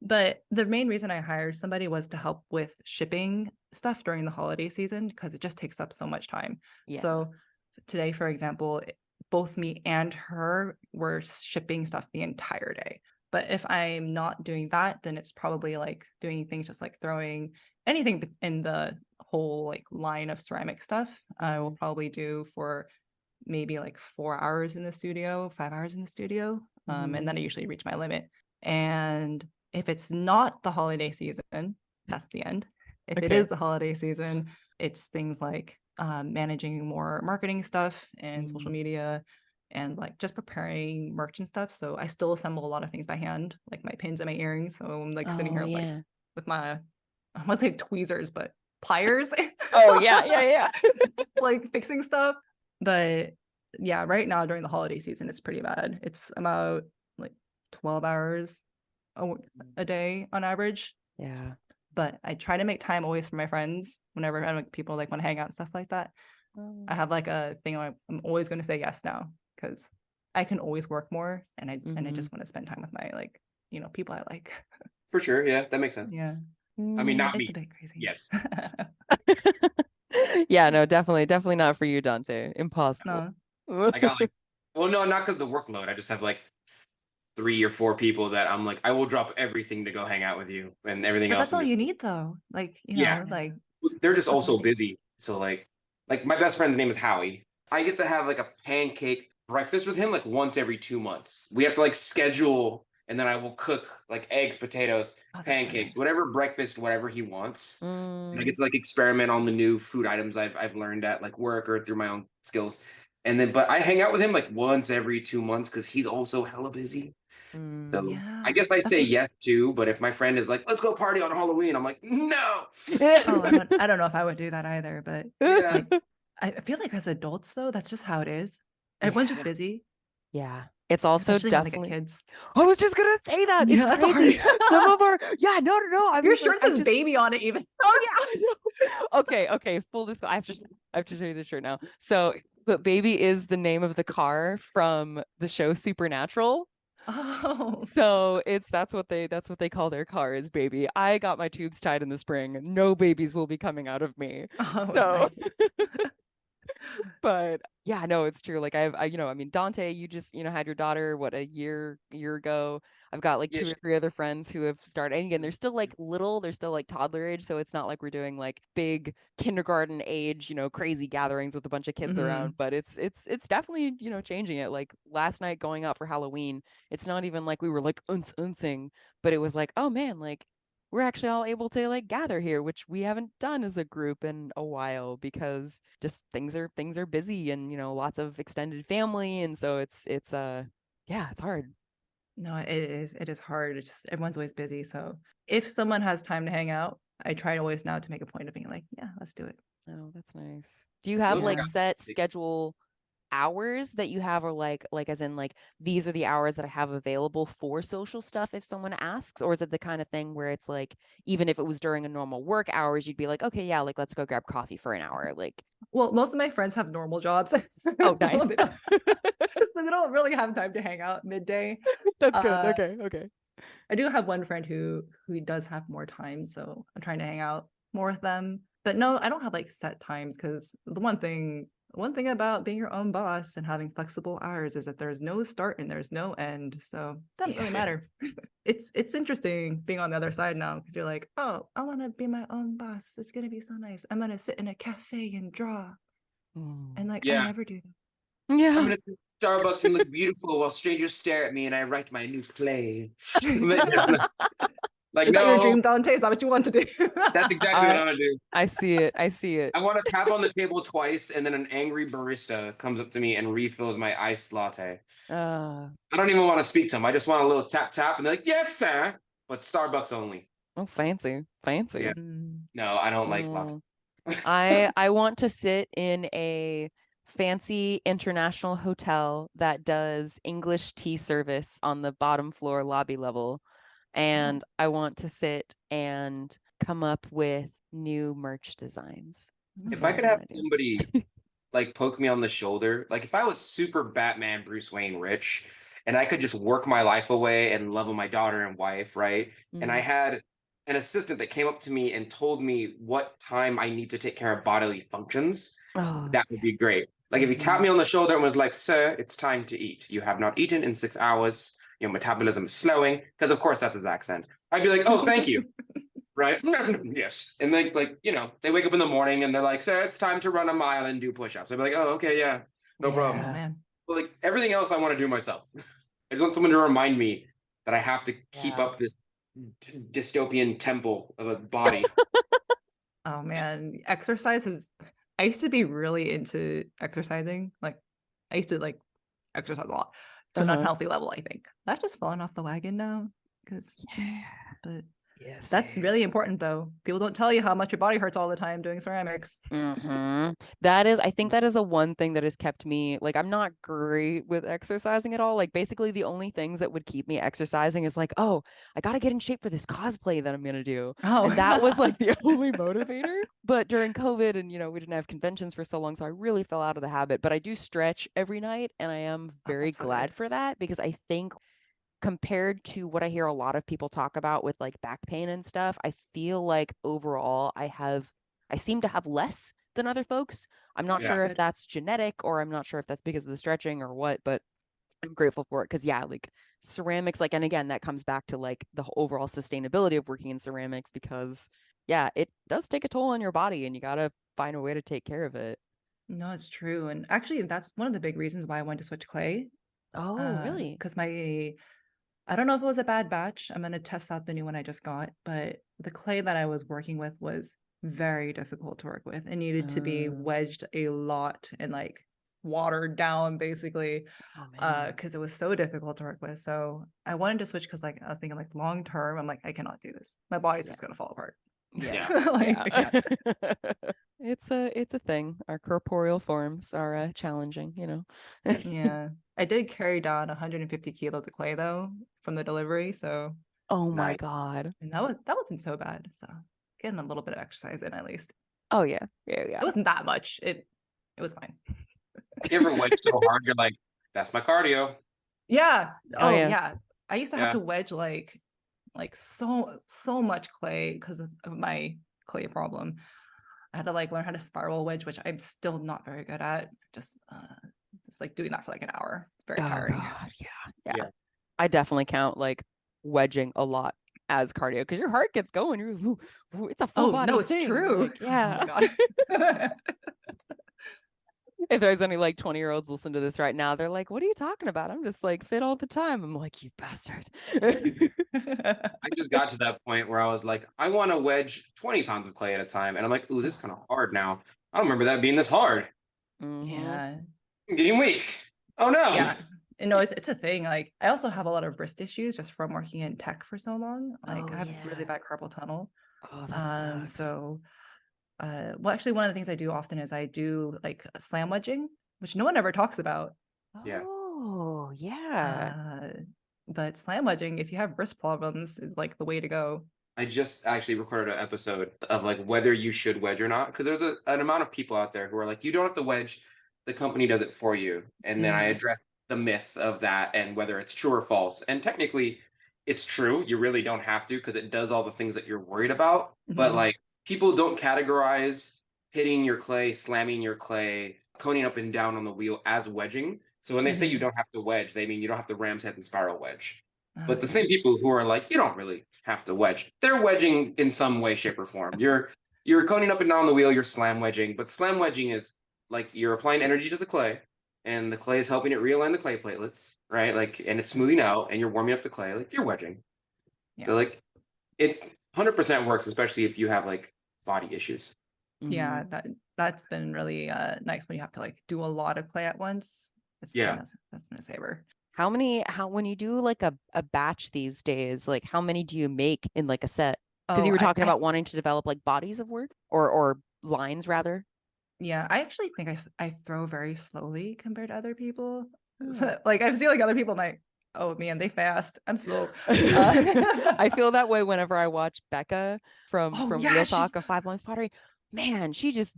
S6: But the main reason I hired somebody was to help with shipping stuff during the holiday season because it just takes up so much time.
S2: yeah.
S6: So today, for example, both me and her were shipping stuff the entire day. But if I'm not doing that, then it's probably like doing things just like throwing anything in the whole like line of ceramic stuff. I will probably do for maybe like 4 hours in the studio, 5 hours in the studio. And then I usually reach my limit. And if it's not the holiday season, that's the end. If it
S2: Okay.
S6: is the holiday season, it's things like managing more marketing stuff and social media and like just preparing merch and stuff. So I still assemble a lot of things by hand, like my pins and my earrings. So I'm like sitting
S7: Oh,
S6: here like
S7: yeah.
S6: with my, I want to say tweezers, but pliers.
S2: Oh yeah.
S6: Like fixing stuff. But yeah, right now during the holiday season, it's pretty bad. It's about like 12 hours a day on average.
S2: Yeah.
S6: But I try to make time always for my friends whenever like, people like want to hang out and stuff like that. I have like a thing I'm always going to say yes now because I can always work more and I just want to spend time with my like, people I like.
S3: For sure. Yeah, that makes sense.
S6: Yeah.
S3: I mean, not
S6: It's
S3: me.
S6: a bit crazy.
S3: Yes.
S2: Yeah, no, definitely not for you, Dante. Impossible.
S6: No.
S3: I got like, well, no, not because of the workload. I just have like 3 or 4 people that I'm like, I will drop everything to go hang out with you, and everything
S6: But
S3: else.
S6: that's all
S3: I'm just,
S6: you need though. Like,
S3: Yeah.
S6: like
S3: they're just also
S6: Okay.
S3: busy. So like my best friend's name is Howie. I get to have like a pancake breakfast with him like once every 2 months. We have to like schedule, and then I will cook like eggs, potatoes,
S6: Oh, that's so
S3: pancakes,
S6: nice.
S3: whatever breakfast, whatever he wants. And I
S2: Mm,
S3: get to like experiment on the new food items I've learned at like work or through my own skills. And then, but I hang out with him like once every 2 months because he's also hella busy. So
S2: mm.
S6: Yeah.
S3: I guess I
S6: That's
S3: say
S6: what-
S3: yes too, but if my friend is like, "Let's go party on Halloween," I'm like, "No."
S6: Oh, I don't know if I would do that either, but
S3: Yeah.
S6: like I feel like as adults though, that's just how it is. Everyone's just
S3: Yeah.
S6: busy,
S2: Yeah. It's also
S6: especially when they get
S2: definitely
S6: kids.
S2: I was just gonna say that.
S6: Yeah,
S2: It's crazy.
S6: sorry.
S2: Some of our no. I
S6: Your
S2: mean, like,
S6: shirt says baby on it even.
S2: Oh yeah. I know. Okay. Full disclosure. I have to show you the shirt now. So, but baby is the name of the car from the show Supernatural.
S6: Oh.
S2: So that's what they call their car is baby. I got my tubes tied in the spring. No babies will be coming out of me.
S6: Oh,
S2: So
S6: nice.
S2: but yeah, no, it's true. Like I mean, Donte, you just, had your daughter, what, a year ago. I've got like
S3: Yeah,
S2: 2 or 3 other friends who have started. And again, they're still like little, they're still like toddler age. So it's not like we're doing like big kindergarten age, crazy gatherings with a bunch of kids around.
S6: Mhm.
S2: But it's definitely, changing it. Like last night going out for Halloween, it's not even like we were like unsing, but it was like, oh man, like we're actually all able to like gather here, which we haven't done as a group in a while because just things are busy and lots of extended family, and so it's yeah, it's hard.
S6: No, it is hard. It's just everyone's always busy. So if someone has time to hang out, I try always now to make a point of being like, yeah, let's do it.
S2: Oh, that's nice. Do you have
S3: Those
S2: like
S3: guys,
S2: set
S3: they-
S2: schedule hours that you have are like as in like these are the hours that I have available for social stuff if someone asks, or is it the kind of thing where it's like even if it was during a normal work hours you'd be like, okay, yeah, like let's go grab coffee for an hour, like
S6: Well, most of my friends have normal jobs.
S2: oh
S6: So
S2: nice.
S6: so they don't really have time to hang out midday.
S2: That's good.
S6: Uh,
S2: Okay.
S6: I do have one friend who does have more time, so I'm trying to hang out more with them. But no, I don't have like set times because the one thing about being your own boss and having flexible hours is that there's no start and there's no end. So it doesn't really matter. It's interesting being on the other side now because you're like, oh, I want to be my own boss. It's gonna be so nice. I'm gonna sit in a cafe and draw. And like I
S3: Yeah.
S6: never do that.
S3: I'm
S2: Yeah.
S3: gonna sit in Starbucks and look beautiful while strangers stare at me and I write my new play. Like,
S6: Is that your
S3: no,
S6: dream, Dante? Is that what you want to do?
S3: that's exactly what I want to do.
S2: I see it.
S3: I want to tap on the table twice, and then an angry barista comes up to me and refills my iced latte. I don't even want to speak to him. I just want a little tap tap, and they're like, "Yes, sir," but Starbucks only.
S2: Oh, fancy.
S3: Yeah. No, I don't like latte.
S2: I want to sit in a fancy international hotel that does English tea service on the bottom floor lobby level. And I want to sit and come up with new merch designs.
S3: If I could have somebody like poke me on the shoulder, like if I was super Batman Bruce Wayne rich and I could just work my life away and level my daughter and wife, right? And I had an assistant that came up to me and told me what time I need to take care of bodily functions, that would be great. Like if he tapped me on the shoulder and was like, "Sir, it's time to eat. You have not eaten in 6 hours. Your metabolism is slowing," because of course that's his accent. I'd be like, "Oh, thank you." Right? Yes. And then like, they wake up in the morning and they're like, "Sir, it's time to run a mile and do push-ups." I'd be like, "Oh, okay, yeah, no problem."
S6: Oh, man.
S3: But like everything else I want to do myself. I just want someone to remind me that I have to keep up this dystopian temple of a body.
S6: Oh man, exercise is. I used to be really into exercising. Like, I used to like exercise a lot to an unhealthy level. I think that's just fallen off the wagon now. But
S2: Yes,
S6: that's really important though. People don't tell you how much your body hurts all the time doing ceramics.
S2: I think that is the one thing that has kept me, like, I'm not great with exercising at all. Like, basically the only things that would keep me exercising is like, oh, I got to get in shape for this cosplay that I'm going to do.
S6: Oh,
S2: And that was like the only motivator. But during COVID and, we didn't have conventions for so long, so I really fell out of the habit. But I do stretch every night and I am very
S6: that's so
S2: glad
S6: good.
S2: for that because I think compared to what I hear a lot of people talk about with like back pain and stuff, I feel like overall I seem to have less than other folks. I'm not sure if that's genetic or I'm not sure if that's because of the stretching or what, but I'm grateful for it because like ceramics, like, and again, that comes back to like the overall sustainability of working in ceramics because it does take a toll on your body and you got to find a way to take care of it.
S6: No, it's true. And actually, that's one of the big reasons why I wanted to switch clay.
S2: Oh, really?
S6: Because I don't know if it was a bad batch. I'm going to test out the new one I just got, but the clay that I was working with was very difficult to work with. It needed to be wedged a lot and like watered down basically because it was so difficult to work with. So I wanted to switch because like I was thinking like long term, I'm like, I cannot do this. My body's just going to fall apart. I can't.
S2: It's a thing. Our corporeal forms are challenging,
S6: Yeah. I did carry down 150 kilos of clay though from the delivery. So
S2: oh my God.
S6: and that wasn't so bad. So getting a little bit of exercise in at least.
S2: Oh yeah.
S6: It wasn't that much. It was fine.
S3: You ever wedge so hard you're like, "That's my cardio."
S6: Yeah.
S2: Oh, yeah.
S6: Yeah. I used to have to wedge like so much clay because of my clay problem. I had to like learn how to spiral wedge, which I'm still not very good at. Just like doing that for like an hour. It's very tiring.
S2: God, yeah. I definitely count like wedging a lot as cardio because your heart gets going. It's a full body
S6: no, it's
S2: thing.
S6: true.
S2: Like, yeah.
S6: Oh my God.
S2: If there's any like 20-year-olds listen to this right now, they're like, "What are you talking about?" I'm just like fit all the time. I'm like, "You bastard."
S3: I just got to that point where I was like, I want to wedge 20 pounds of clay at a time. And I'm like, "Ooh, this is kind of hard now. I don't remember that being this hard.
S6: Yeah.
S3: I'm getting weak. Oh no."
S6: Yeah. No, it's a thing. Like I also have a lot of wrist issues just from working in tech for so long. Like I have really bad carpal tunnel.
S2: Oh, that sucks.
S6: So well, actually, one of the things I do often is I do like slam wedging, which no one ever talks about.
S3: Yeah.
S2: Oh, yeah.
S6: But slam wedging, if you have wrist problems, is like the way to go.
S3: I just actually recorded an episode of like whether you should wedge or not, because there's an amount of people out there who are like, you don't have to wedge, the company does it for you. And then I address the myth of that and whether it's true or false. And technically, it's true. You really don't have to, because it does all the things that you're worried about. But like, people don't categorize hitting your clay, slamming your clay, coning up and down on the wheel as wedging. So when they say you don't have to wedge, they mean you don't have to ram's head and spiral wedge. But the same people who are like, you don't really have to wedge, they're wedging in some way, shape, or form. You're coning up and down the wheel, you're slam wedging. But slam wedging is like you're applying energy to the clay, and the clay is helping it realign the clay platelets, right? Like, and it's smoothing out, and you're warming up the clay, like you're wedging.
S6: Yeah.
S3: So like, it 100% works, especially if you have like body issues.
S6: Yeah, that's been really nice when you have to like do a lot of clay at once. That's been a saver.
S2: How when you do like a batch these days, like how many do you make in like a set? Because you were talking about wanting to develop like bodies of work or lines rather.
S6: Yeah, I actually think I throw very slowly compared to other people. So, like I've seen like other people, I'm like, oh man, they fast. I'm slow.
S2: I feel that way whenever I watch Becca from Real Talk of Five Lines Pottery. Man, she just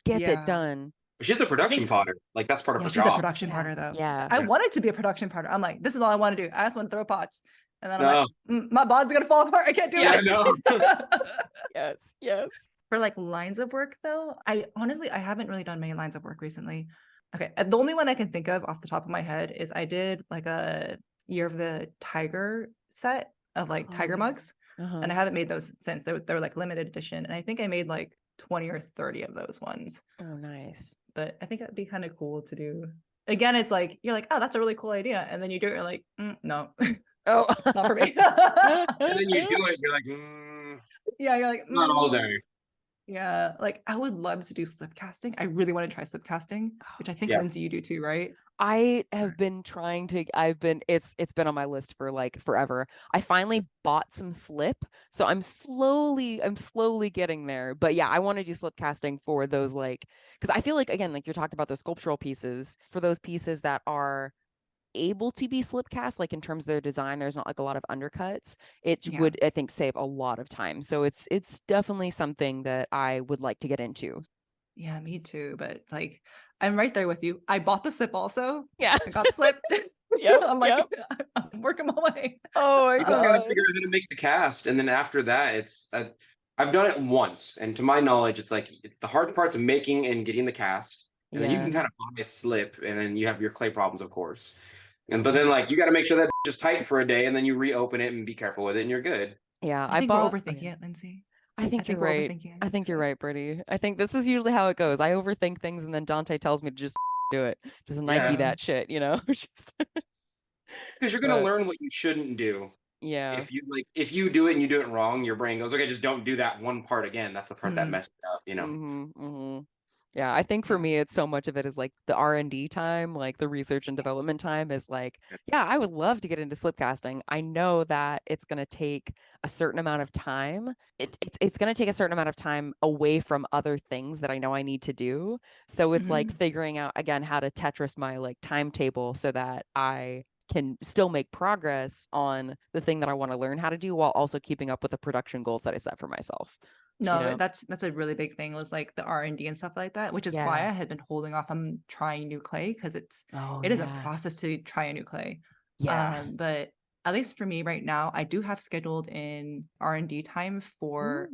S2: gets it done.
S3: She's a production potter. Like that's part of her
S6: she's
S3: job.
S6: a production potter though.
S2: Yeah.
S6: I wanted to be a production potter. I'm like, this is all I want to do. I just want to throw pots. And then I'm
S3: No.
S6: like, my bod's gonna fall apart. I can't do it.
S3: No.
S2: Yes.
S6: For like lines of work though, I haven't really done many lines of work recently. Okay. The only one I can think of off the top of my head is I did like a Year of the Tiger set of like tiger mugs. And I haven't made those since. They were like limited edition. And I think I made like 20 or 30 of those ones.
S2: Oh, nice.
S6: But I think that'd be kind of cool to do. Again, it's like, you're like, oh, that's a really cool idea. And then you do it, you're like, no.
S2: Oh,
S6: not for me.
S3: And then you do it, you're like,
S6: yeah, you're like,
S3: not all day.
S6: Yeah, like I would love to do slip casting. I really want to try slip casting, which I think Lindsey, you do too, right?
S2: I have been trying to, it's been on my list for like forever. I finally bought some slip, so I'm slowly getting there. But yeah, I want to do slip casting for those, like, because I feel like, again, like you're talking about those sculptural pieces, for those pieces that are able to be slip cast, like in terms of their design, there's not like a lot of undercuts. It would, I think, save a lot of time. So it's definitely something that I would like to get into.
S6: Yeah, me too. But like, I'm right there with you. I bought the slip also.
S2: Yeah,
S6: I got slip.
S2: Yeah,
S6: I'm like, I'm working my way.
S2: Oh my
S3: You just
S2: god!
S3: gotta figure out how to make the cast, and then after that, it's I've done it once, and to my knowledge, it's like the hard part's making and getting the cast, and then you can kind of buy a slip, and then you have your clay problems, of course. But then like you got to make sure that it's just tight for a day, and then you reopen it and be careful with it, and you're good.
S2: Yeah,
S6: I think we're overthinking it, Lindsey.
S2: I think you're right. I think you're right, Birdie. I think this is usually how it goes. I overthink things, and then Donte tells me to just do it. Just Nike that shit, you know?
S3: Because you're gonna learn what you shouldn't do.
S2: Yeah.
S3: If you do it and you do it wrong, your brain goes, okay, just don't do that one part again. That's the part that messed up, you know.
S2: Yeah, I think for me, it's so much of it is like the R&D time, like the research and development time is like, yeah, I would love to get into slip casting. I know that it's going to take a certain amount of time. It's going to take a certain amount of time away from other things that I know I need to do. So it's like figuring out, again, how to Tetris my like timetable so that I can still make progress on the thing that I want to learn how to do while also keeping up with the production goals that I set for myself.
S6: No,
S2: you know?
S6: that's a really big thing, was like the R&D and stuff like that, which is why I had been holding off on trying new clay, because it is a process to try a new clay. But at least for me right now, I do have scheduled in R&D time for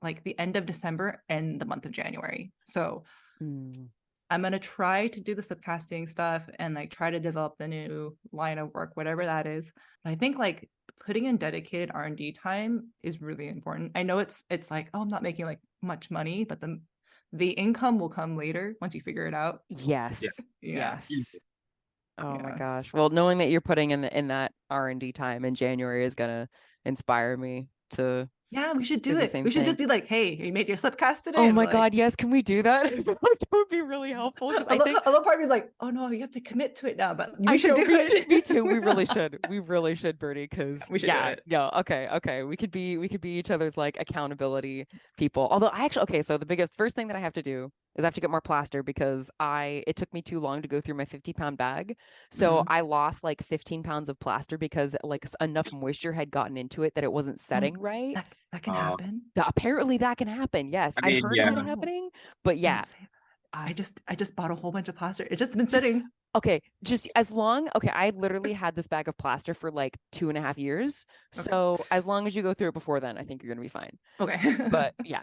S6: like the end of December and the month of January. So I'm gonna try to do the subcasting stuff and like try to develop the new line of work, whatever that is. But I think like putting in dedicated R&D time is really important. I know it's like, oh, I'm not making like much money, but the income will come later once you figure it out.
S2: Yes.
S6: Yeah.
S2: Yes. Oh my gosh. Well, knowing that you're putting in that R&D time in January is gonna inspire me to
S6: Yeah, we should do
S2: the
S6: it.
S2: same
S6: We should just
S2: thing.
S6: be like, hey, you made your slip cast today.
S2: Oh
S6: And
S2: my
S6: like,
S2: God, yes, can we do that? I feel like that would be really helpful because I think
S6: a little part of me is like, oh no, you have to commit to it now, but we
S2: I
S6: should
S2: know,
S6: do
S2: me
S6: it.
S2: too, me too. We really should. We really should, Birdie, because
S6: We should do
S2: yeah,
S6: it.
S2: yeah, okay. We could be each other's like accountability people. Although I actually okay, so the biggest first thing that I have to do is I have to get more plaster because it took me too long to go through my 50-pound bag. So
S6: Mhm.
S2: I lost like 15 pounds of plaster because like enough moisture had gotten into it that it wasn't setting right.
S6: That can happen.
S2: Apparently that can happen. Yes.
S3: I
S2: I've
S3: mean,
S2: heard
S3: yeah.
S2: of it happening, but yeah.
S6: Don't say that. I just bought a whole bunch of plaster. It's just been sitting.
S2: Okay, just as long, okay, I literally had this bag of plaster for like 2.5 years.
S6: Okay.
S2: So as long as you go through it before then, I think you're gonna be fine.
S6: Okay.
S2: But yeah.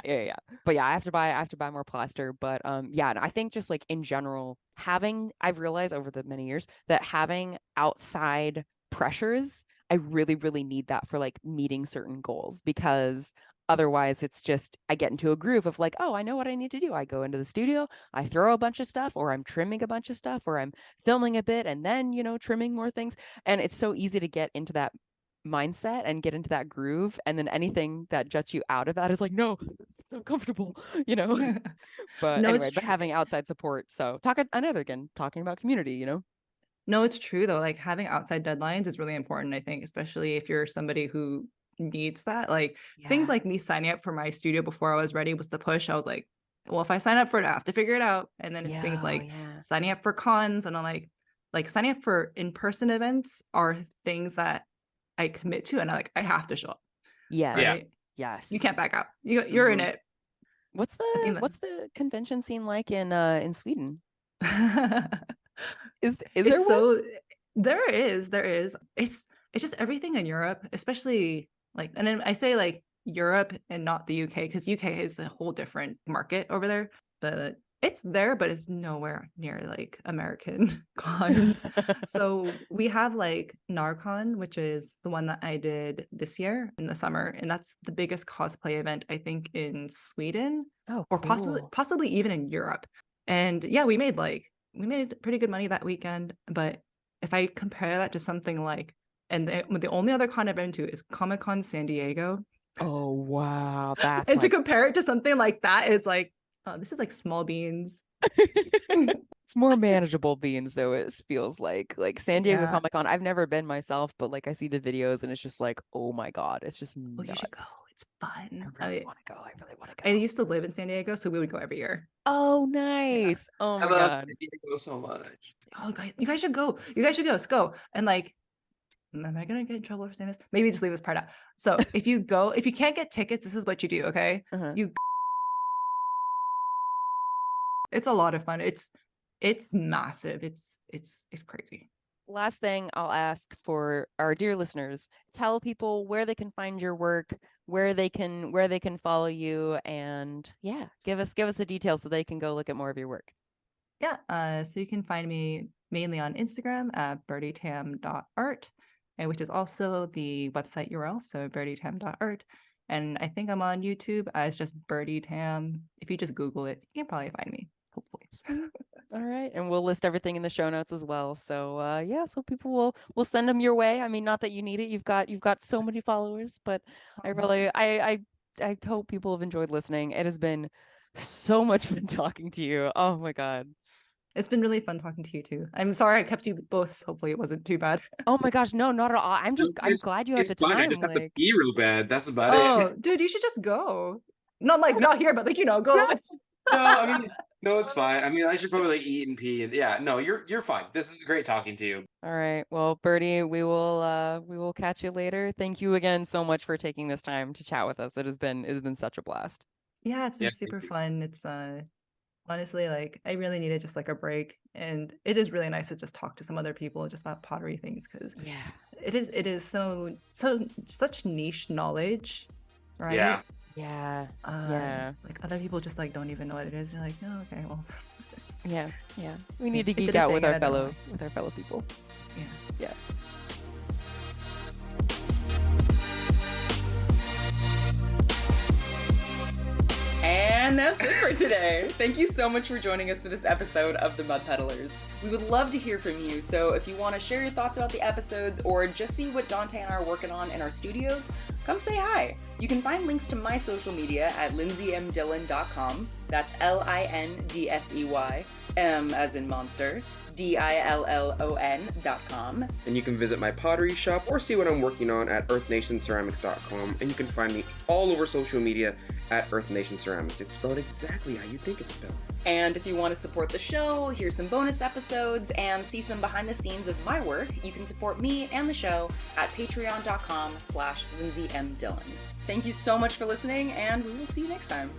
S2: But yeah, I have to buy more plaster. But yeah, and I think just like in general, I've realized over the many years that having outside pressures, I really, really need that for like meeting certain goals because otherwise it's just I get into a groove of like, oh, I know what I need to do. I go into the studio, I throw a bunch of stuff, or I'm trimming a bunch of stuff, or I'm filming a bit and then, trimming more things. And it's so easy to get into that mindset and get into that groove. And then anything that juts you out of that is like, no, it's so comfortable, But
S6: No,
S2: anyway,
S6: it's
S2: but
S6: true.
S2: having outside support. So talking about community,
S6: No, it's true though. Like having outside deadlines is really important, I think, especially if you're somebody who needs that. Like things
S2: Yeah.
S6: like me signing up for my studio before I was ready was the push. I was like, well, if I sign up for it, I have to figure it out. And then it's things like
S2: Yeah.
S6: signing up for cons, and I'm like signing up for in-person events are things that I commit to, and I have to show up.
S2: Yes.
S3: Yeah.
S6: Right?
S2: Yes.
S6: You can't back out. You're in
S2: Mhm.
S6: it.
S2: What's
S6: think
S2: the convention scene like in Sweden? Is there
S6: It's
S2: one?
S6: so there is. It's just everything in Europe, especially like, and then I say like Europe and not the UK because UK is a whole different market over there. But it's there, but it's nowhere near like American cons. So we have like Narcon, which is the one that I did this year in the summer, and that's the biggest cosplay event I think in Sweden
S2: Oh,
S6: or
S2: cool.
S6: possibly even in Europe. And yeah, we made pretty good money that weekend. But if I compare that to something like, and the only other con I've been to is Comic-Con San Diego.
S2: Oh, wow. That's
S6: And to
S2: like
S6: compare it to something like that is like, oh, this is like small beans.
S2: it's more manageable beans though, it feels like San Diego
S6: Yeah.
S2: Comic-Con. I've never been myself, but like I see the videos and it's just like, oh my God, it's just
S6: Oh, you should go.
S2: nuts.
S6: It's fun.
S2: I really want to go. I really want to
S6: I
S2: go.
S6: used to live in San Diego, so we would go every year.
S2: Oh, nice. Oh
S3: I
S2: my
S3: love
S2: God.
S3: San Diego so much.
S6: Oh, you guys should go. You guys should go. Let's go. And like, am I gonna get in trouble for saying this? Maybe just leave this part out. So if you can't get tickets, this is what you do. Okay,
S2: Uh-huh.
S6: it's a lot of fun. It's massive. It's crazy.
S2: Last thing I'll ask for our dear listeners, tell people where they can find your work, where they can follow you, and yeah, give us the details so they can go look at more of your work.
S6: Yeah. So you can find me mainly on Instagram at birdietam.art, and which is also the website URL. So birdietam.art. And I think I'm on YouTube as just Birdie Tam. If you just Google it, you can probably find me. Hopefully.
S2: All right, and we'll list everything in the show notes as well. So yeah, so people will send them your way. I mean, not that you need it. You've got so many followers, but I really I hope people have enjoyed listening. It has been so much fun talking to you. Oh my God.
S6: It's been really fun talking to you too. I'm sorry I kept you both. Hopefully it wasn't too bad.
S2: Oh my gosh, no, not at all. I'm
S3: It's-
S2: glad you had
S3: It's
S2: the
S3: fine. I
S2: time.
S3: just have to
S2: Like,
S3: pee real bad. That's about
S6: Oh,
S3: it.
S6: dude, you should just go. Not here, but go.
S3: No, I mean, no, it's fine. I mean, I should probably like eat and pee, and yeah, no, you're fine. This is great talking to you.
S2: all right. Well, Birdie, we will catch you later. Thank you again so much for taking this time to chat with us. It's been such a blast.
S6: Yeah, it's been
S3: Yeah, thank
S6: super
S3: you.
S6: fun. It's honestly like I really needed just like a break, and it is really nice to just talk to some other people just about pottery things because
S2: Yeah.
S6: it is so such niche knowledge, right?
S3: Yeah.
S2: Yeah.
S6: Uh,
S2: Yeah.
S6: Like other people just like don't even know what it is. You're like, oh, okay, well,
S2: Yeah. Yeah. We need to
S6: It's a
S2: geek
S6: good
S2: out
S6: thing
S2: with
S6: and
S2: our
S6: I don't know
S2: fellow people.
S6: yeah.
S2: Yeah.
S5: And And that's it for today. Thank you so much for joining us for this episode of The Mud Peddlers. We would love to hear from you, so if you want to share your thoughts about the episodes or just see what Donte and I are working on in our studios, come say hi. You can find links to my social media at lindseymdillon.com. That's LINDSEY, M as in monster, DILLON.com.
S3: And you can visit my pottery shop or see what I'm working on at earthnationceramics.com. And you can find me all over social media at Earth Nation Ceramics. It's spelled exactly how you think it's spelled.
S5: And if you want to support the show, hear some bonus episodes, and see some behind the scenes of my work, you can support me and the show at patreon.com/Lindsey M Dillon. Thank you so much for listening, and we will see you next time.